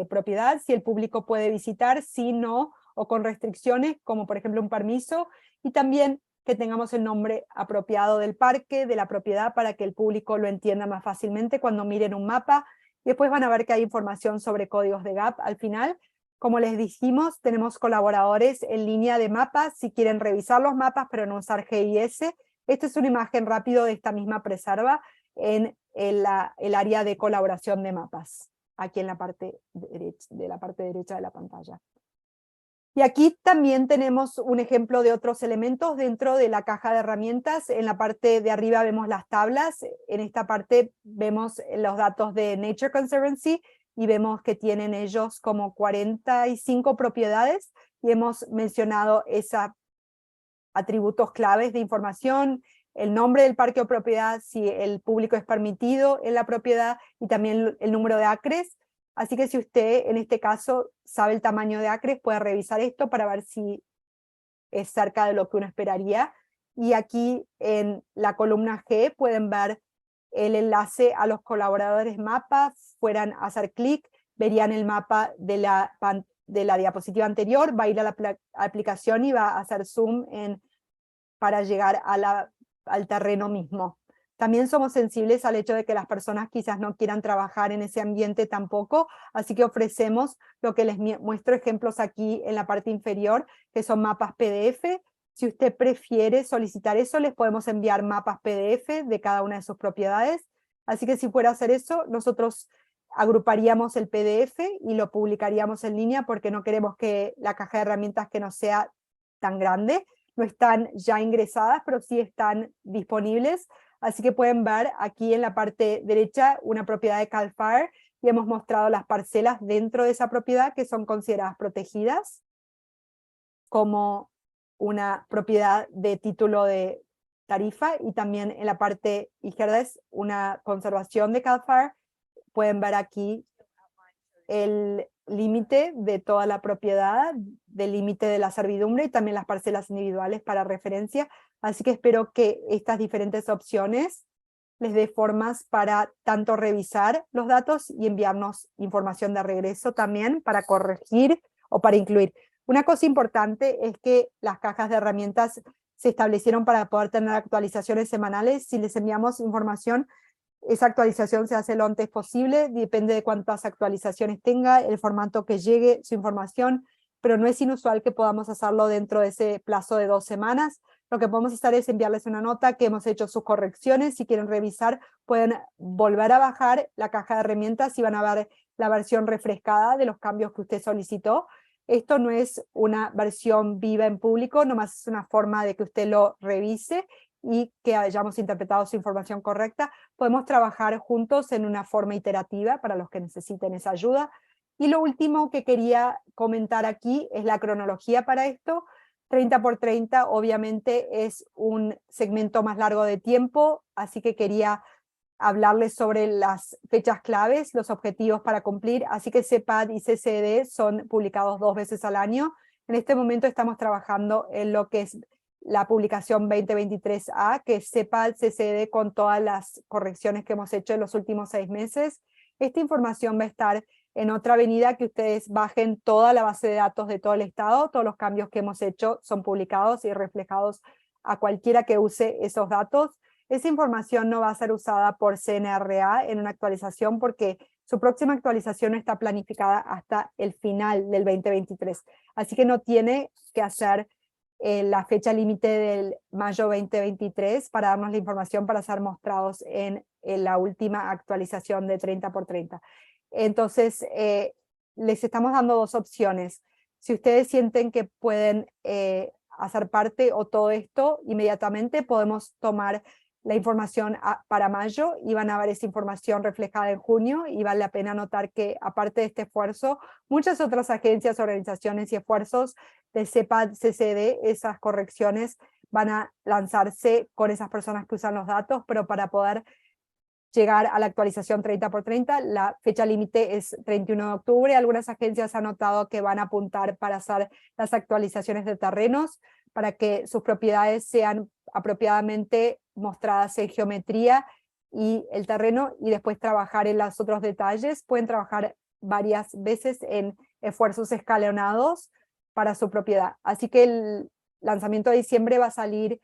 propiedad, si el público puede visitar, si no, o con restricciones, como por ejemplo un permiso, y también que tengamos el nombre apropiado del parque, de la propiedad, para que el público lo entienda más fácilmente cuando miren un mapa. Y después van a ver que hay información sobre códigos de GAP al final. Como les dijimos, tenemos colaboradores en línea de mapas, si quieren revisar los mapas pero no usar GIS. Esta es una imagen rápido de esta misma preserva en el área de colaboración de mapas, aquí en la parte derecha de la pantalla. Y aquí también tenemos un ejemplo de otros elementos dentro de la caja de herramientas. En la parte de arriba vemos las tablas, en esta parte vemos los datos de Nature Conservancy y vemos que tienen ellos como 45 propiedades, y hemos mencionado esos atributos claves de información, el nombre del parque o propiedad, si el público es permitido en la propiedad, y también el número de acres. Así que si usted, en este caso, sabe el tamaño de acres, puede revisar esto para ver si es cerca de lo que uno esperaría. Y aquí en la columna G pueden ver el enlace a los colaboradores mapas. Fueran a hacer clic, verían el mapa de la diapositiva anterior, va a ir a la aplicación y va a hacer zoom para llegar al terreno mismo. También somos sensibles al hecho de que las personas quizás no quieran trabajar en ese ambiente tampoco, así que ofrecemos lo que les muestro ejemplos aquí en la parte inferior, que son mapas PDF. Si usted prefiere solicitar eso, les podemos enviar mapas PDF de cada una de sus propiedades. Así que si fuera a hacer eso, nosotros agruparíamos el PDF y lo publicaríamos en línea, porque no queremos que la caja de herramientas que no sea tan grande. No están ya ingresadas, pero sí están disponibles. Así que pueden ver aquí en la parte derecha una propiedad de Cal Fire, y hemos mostrado las parcelas dentro de esa propiedad que son consideradas protegidas como una propiedad de título de tarifa, y también en la parte izquierda es una conservación de Cal Fire. Pueden ver aquí el límite de toda la propiedad, del límite de la servidumbre, y también las parcelas individuales para referencia. Así que espero que estas diferentes opciones les dé formas para tanto revisar los datos y enviarnos información de regreso también para corregir o para incluir. Una cosa importante es que las cajas de herramientas se establecieron para poder tener actualizaciones semanales. Si les enviamos información, esa actualización se hace lo antes posible, depende de cuántas actualizaciones tenga, el formato que llegue su información, pero no es inusual que podamos hacerlo dentro de ese plazo de 2 semanas. Lo que podemos hacer es enviarles una nota que hemos hecho sus correcciones. Si quieren revisar, pueden volver a bajar la caja de herramientas y van a ver la versión refrescada de los cambios que usted solicitó. Esto no es una versión viva en público, nomás es una forma de que usted lo revise y que hayamos interpretado su información correcta. Podemos trabajar juntos en una forma iterativa para los que necesiten esa ayuda. Y lo último que quería comentar aquí es la cronología para esto. 30 por 30 obviamente es un segmento más largo de tiempo, así que quería hablarles sobre las fechas claves, los objetivos para cumplir, así que CEPAD y CCD son publicados 2 veces al año. En este momento estamos trabajando en lo que es la publicación 2023A, que es CEPAD, CCD con todas las correcciones que hemos hecho en los últimos 6 meses. Esta información va a estar en otra avenida que ustedes bajen toda la base de datos de todo el estado, todos los cambios que hemos hecho son publicados y reflejados a cualquiera que use esos datos. Esa información no va a ser usada por CNRA en una actualización porque su próxima actualización está planificada hasta el final del 2023. Así que no tiene que hacer la fecha límite del mayo 2023 para darnos la información para ser mostrados en la última actualización de 30 por 30. Entonces, les estamos dando 2 opciones. Si ustedes sienten que pueden hacer parte o todo esto inmediatamente, podemos tomar la información para mayo y van a ver esa información reflejada en junio, y vale la pena notar que aparte de este esfuerzo, muchas otras agencias, organizaciones y esfuerzos de CEPAD, CCD, esas correcciones van a lanzarse con esas personas que usan los datos, pero para poder llegar a la actualización 30 por 30, la fecha límite es 31 de octubre. Algunas agencias han notado que van a apuntar para hacer las actualizaciones de terrenos, para que sus propiedades sean apropiadamente mostradas en geometría y el terreno, y después trabajar en los otros detalles. Pueden trabajar varias veces en esfuerzos escalonados para su propiedad. Así que el lanzamiento de diciembre va a salir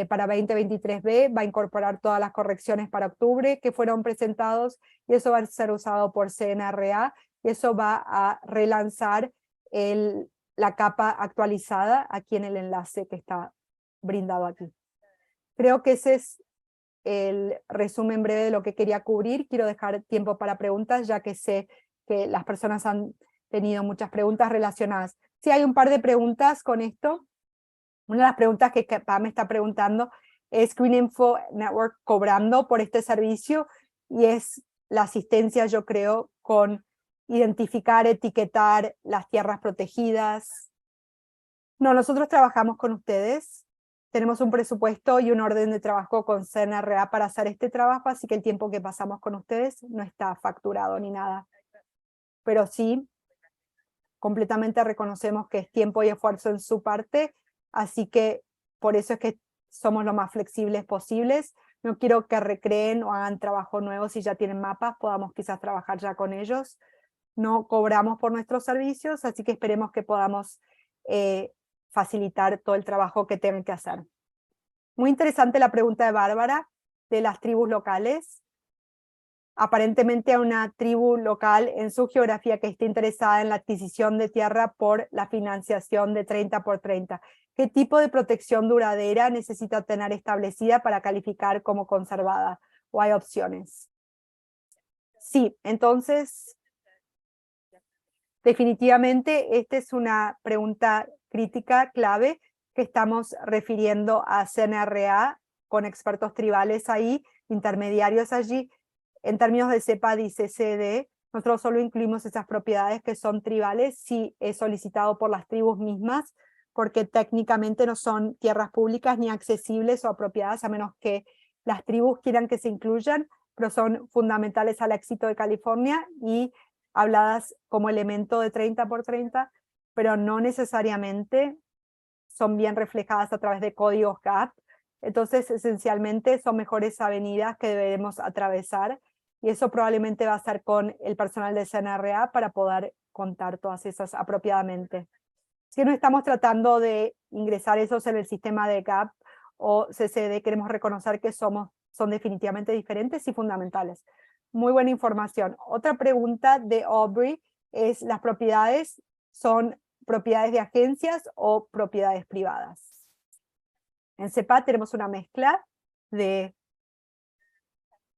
para 2023B, va a incorporar todas las correcciones para octubre que fueron presentados, y eso va a ser usado por CNRA, y eso va a relanzar la capa actualizada aquí en el enlace que está brindado aquí. Creo que ese es el resumen breve de lo que quería cubrir. Quiero dejar tiempo para preguntas, ya que sé que las personas han tenido muchas preguntas relacionadas. Sí, hay un par de preguntas con esto. Una de las preguntas que Pam me está preguntando es Green Info Network cobrando por este servicio, y es la asistencia, yo creo, con identificar, etiquetar las tierras protegidas. No, nosotros trabajamos con ustedes, tenemos un presupuesto y un orden de trabajo con CNRA para hacer este trabajo, así que el tiempo que pasamos con ustedes no está facturado ni nada. Pero sí, completamente reconocemos que es tiempo y esfuerzo en su parte, así que por eso es que somos lo más flexibles posibles. No quiero que recreen o hagan trabajo nuevo. Si ya tienen mapas, podamos quizás trabajar ya con ellos. No cobramos por nuestros servicios, así que esperemos que podamos facilitar todo el trabajo que tengan que hacer. Muy interesante la pregunta de Bárbara de las tribus locales. Aparentemente a una tribu local en su geografía que esté interesada en la adquisición de tierra por la financiación de 30 por 30. ¿Qué tipo de protección duradera necesita tener establecida para calificar como conservada? ¿O hay opciones? Sí, entonces, definitivamente esta es una pregunta crítica, clave, que estamos refiriendo a CNRA con expertos tribales ahí, intermediarios allí. En términos de CEPAD y CCD, nosotros solo incluimos esas propiedades que son tribales si es solicitado por las tribus mismas, porque técnicamente no son tierras públicas ni accesibles o apropiadas, a menos que las tribus quieran que se incluyan, pero son fundamentales al éxito de California y habladas como elemento de 30 por 30, pero no necesariamente son bien reflejadas a través de códigos GAP. Entonces, esencialmente, son mejores avenidas que debemos atravesar, y eso probablemente va a ser con el personal de CNRA para poder contar todas esas apropiadamente. Si no estamos tratando de ingresar esos en el sistema de GAP o CCD, queremos reconocer que son definitivamente diferentes y fundamentales. Muy buena información. Otra pregunta de Aubrey es: ¿las propiedades son propiedades de agencias o propiedades privadas? En CEPAD tenemos una mezcla de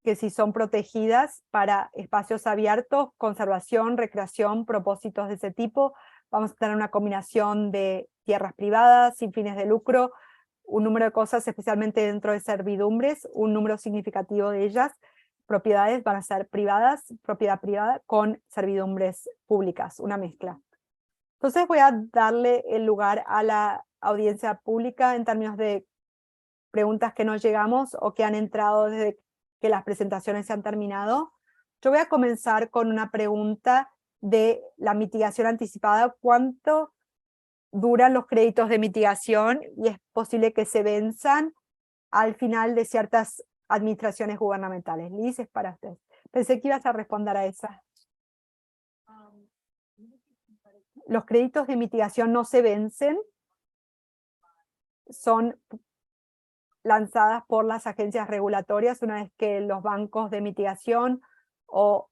que si son protegidas para espacios abiertos, conservación, recreación, propósitos de ese tipo, vamos a tener una combinación de tierras privadas sin fines de lucro, un número de cosas, especialmente dentro de servidumbres, un número significativo de ellas, propiedades van a ser privadas, propiedad privada con servidumbres públicas, una mezcla. Entonces voy a darle el lugar a audiencia pública en términos de preguntas que no llegamos o que han entrado desde que las presentaciones se han terminado. Yo voy a comenzar con una pregunta de la mitigación anticipada. ¿Cuánto duran los créditos de mitigación y es posible que se venzan al final de ciertas administraciones gubernamentales? Liz, es para usted. Pensé que ibas a responder a esa. Los créditos de mitigación no se vencen, son lanzadas por las agencias regulatorias una vez que los bancos de mitigación o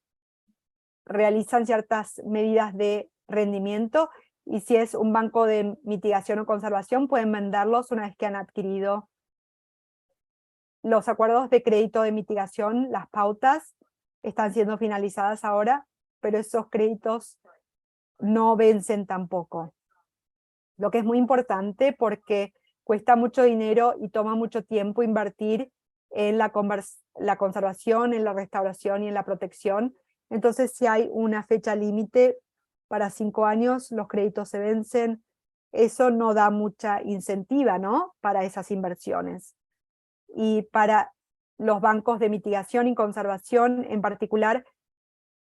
realizan ciertas medidas de rendimiento, y si es un banco de mitigación o conservación pueden venderlos una vez que han adquirido los acuerdos de crédito de mitigación. Las pautas están siendo finalizadas ahora, pero esos créditos no vencen tampoco. Lo que es muy importante porque cuesta mucho dinero y toma mucho tiempo invertir en la conservación, en la restauración y en la protección. Entonces, si hay una fecha límite para 5 años, los créditos se vencen. Eso no da mucha incentiva, ¿no?, para esas inversiones. Y para los bancos de mitigación y conservación en particular,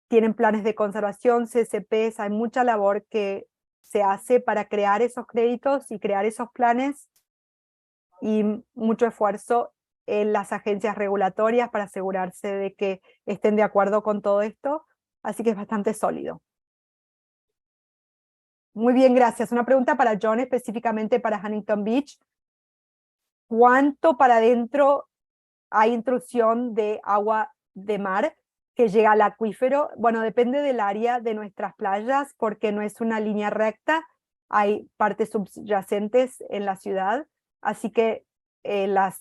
tienen planes de conservación, CCPs, hay mucha labor que se hace para crear esos créditos y crear esos planes, y mucho esfuerzo en las agencias regulatorias para asegurarse de que estén de acuerdo con todo esto, así que es bastante sólido. Muy bien, gracias. Una pregunta para John, específicamente para Huntington Beach. ¿Cuánto para adentro hay intrusión de agua de mar que llega al acuífero? Bueno, depende del área de nuestras playas, porque no es una línea recta, hay partes subyacentes en la ciudad, así que la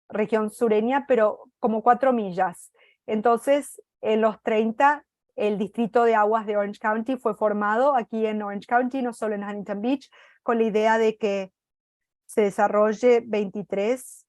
región sureña, pero como 4 millas. Entonces, en los 30, el distrito de aguas de Orange County fue formado aquí en Orange County, no solo en Huntington Beach, con la idea de que se desarrolle 23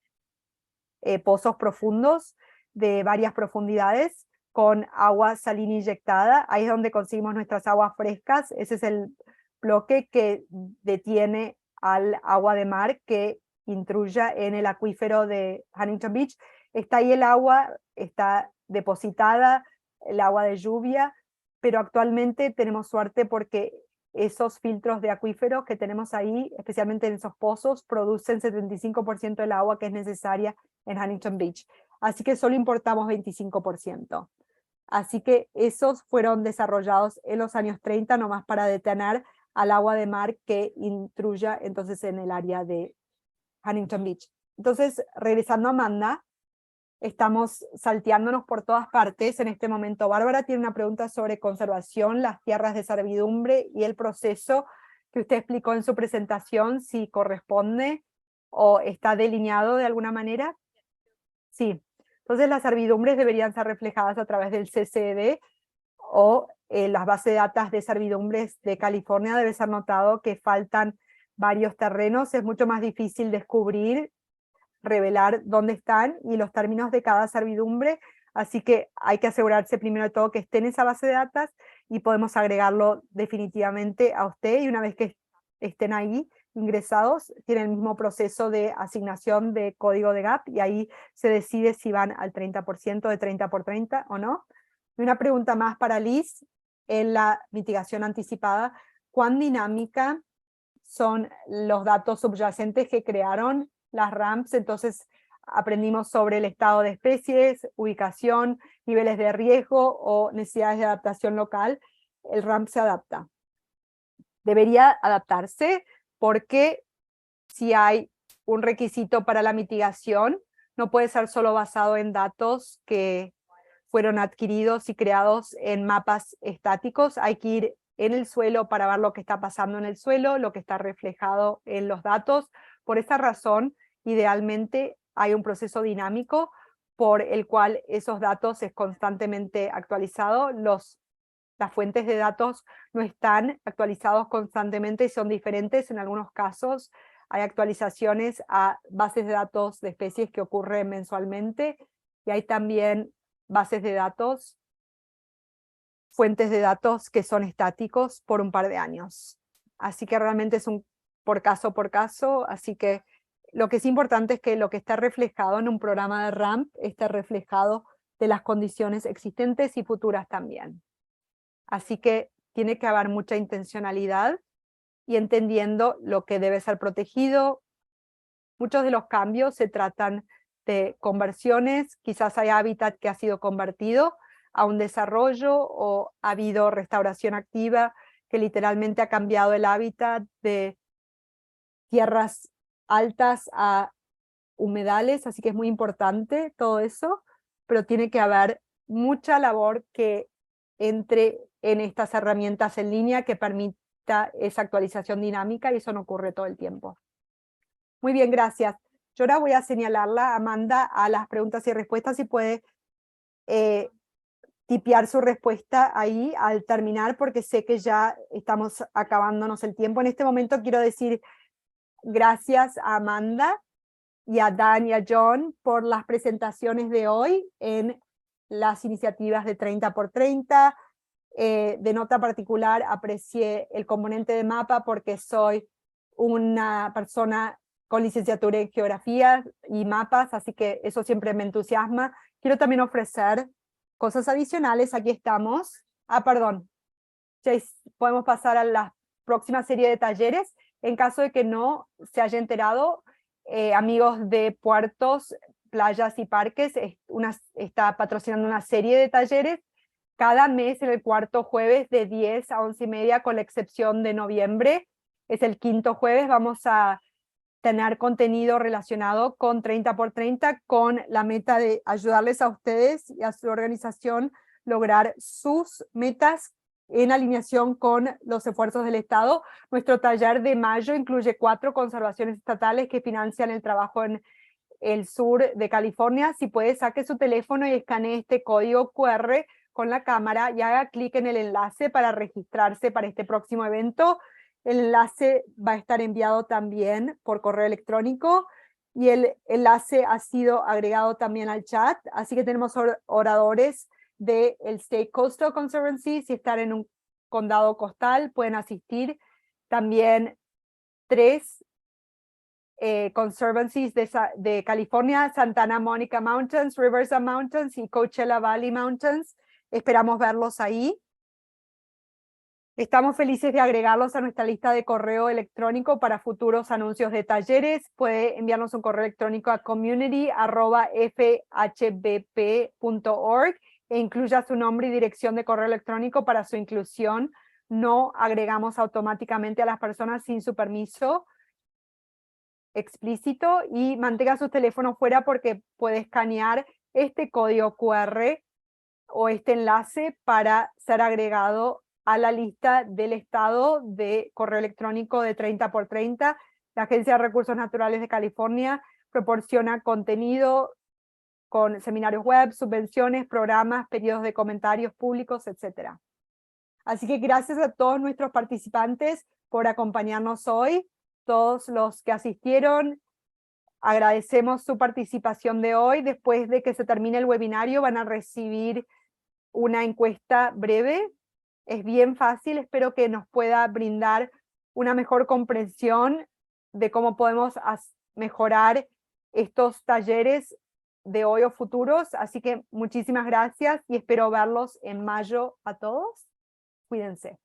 pozos profundos de varias profundidades con agua salina inyectada. Ahí es donde conseguimos nuestras aguas frescas. Ese es el bloque que detiene al agua de mar que intruya en el acuífero de Huntington Beach. Está ahí el agua, está depositada, el agua de lluvia, pero actualmente tenemos suerte porque esos filtros de acuífero que tenemos ahí, especialmente en esos pozos, producen 75% del agua que es necesaria en Huntington Beach. Así que solo importamos 25%. Así que esos fueron desarrollados en los años 30, nomás para detener al agua de mar que intruya entonces en el área de Huntington Beach. Entonces, regresando a Amanda, estamos salteándonos por todas partes. En este momento, Bárbara tiene una pregunta sobre conservación, las tierras de servidumbre y el proceso que usted explicó en su presentación, si corresponde o está delineado de alguna manera. Sí. Entonces, las servidumbres deberían ser reflejadas a través del CCD o las bases de datos de servidumbres de California. Debe ser notado que faltan varios terrenos, es mucho más difícil descubrir, revelar dónde están y los términos de cada servidumbre, así que hay que asegurarse primero de todo que esté en esa base de datos y podemos agregarlo definitivamente a usted, y una vez que estén ahí ingresados, tienen el mismo proceso de asignación de código de GAP y ahí se decide si van al 30% de 30 por 30 o no. Y una pregunta más para Liz, en la mitigación anticipada, ¿cuán dinámica son los datos subyacentes que crearon las RAMPs? Entonces aprendimos sobre el estado de especies, ubicación, niveles de riesgo o necesidades de adaptación local. El RAMP se adapta. Debería adaptarse porque si hay un requisito para la mitigación, no puede ser solo basado en datos que fueron adquiridos y creados en mapas estáticos. Hay que ir en el suelo para ver lo que está pasando en el suelo, lo que está reflejado en los datos. Por esa razón, idealmente hay un proceso dinámico por el cual esos datos es constantemente actualizado. Las fuentes de datos no están actualizados constantemente y son diferentes. En algunos casos hay actualizaciones a bases de datos de especies que ocurren mensualmente, y hay también bases de datos, fuentes de datos que son estáticos por un par de años. Así que realmente es un por caso, así que lo que es importante es que lo que está reflejado en un programa de RAMP esté reflejado de las condiciones existentes y futuras también. Así que tiene que haber mucha intencionalidad y entendiendo lo que debe ser protegido. Muchos de los cambios se tratan de conversiones, quizás hay hábitat que ha sido convertido a un desarrollo o ha habido restauración activa que literalmente ha cambiado el hábitat de tierras altas a humedales, así que es muy importante todo eso, pero tiene que haber mucha labor que entre en estas herramientas en línea que permita esa actualización dinámica y eso no ocurre todo el tiempo. Muy bien, gracias. Yo ahora voy a señalarla, Amanda, a las preguntas y respuestas y puede tipear su respuesta ahí al terminar porque sé que ya estamos acabándonos el tiempo. En este momento quiero decir gracias a Amanda y a Dan y a John por las presentaciones de hoy en las iniciativas de 30 por 30. De nota particular aprecié el componente de mapa porque soy una persona con licenciatura en geografía y mapas, así que eso siempre me entusiasma. Quiero también ofrecer cosas adicionales, aquí estamos. Perdón, podemos pasar a la próxima serie de talleres. En caso de que no se haya enterado, amigos de puertos, playas y parques, está patrocinando una serie de talleres cada mes en el cuarto jueves de 10 a 11:30, con la excepción de noviembre. Es el quinto jueves, vamos a tener contenido relacionado con 30 por 30 con la meta de ayudarles a ustedes y a su organización lograr sus metas en alineación con los esfuerzos del Estado. Nuestro taller de mayo incluye 4 conservaciones estatales que financian el trabajo en el sur de California. Si puede, saque su teléfono y escanee este código QR con la cámara y haga clic en el enlace para registrarse para este próximo evento. El enlace va a estar enviado también por correo electrónico y el enlace ha sido agregado también al chat, así que tenemos oradores del State Coastal Conservancy. Si están en un condado costal pueden asistir. También 3 conservancies de California: Santa Monica Mountains, Riverside Mountains y Coachella Valley Mountains. Esperamos verlos ahí. Estamos felices de agregarlos a nuestra lista de correo electrónico para futuros anuncios de talleres. Puede enviarnos un correo electrónico a community@fhbp.org e incluya su nombre y dirección de correo electrónico para su inclusión. No agregamos automáticamente a las personas sin su permiso explícito, y mantenga sus teléfonos fuera porque puede escanear este código QR o este enlace para ser agregado a la lista del Estado de correo electrónico de 30 por 30. La Agencia de Recursos Naturales de California proporciona contenido con seminarios web, subvenciones, programas, periodos de comentarios públicos, etc. Así que gracias a todos nuestros participantes por acompañarnos hoy. Todos los que asistieron, agradecemos su participación de hoy. Después de que se termine el webinario van a recibir una encuesta breve. Es bien fácil, espero que nos pueda brindar una mejor comprensión de cómo podemos mejorar estos talleres de hoy o futuros. Así que muchísimas gracias y espero verlos en mayo a todos. Cuídense.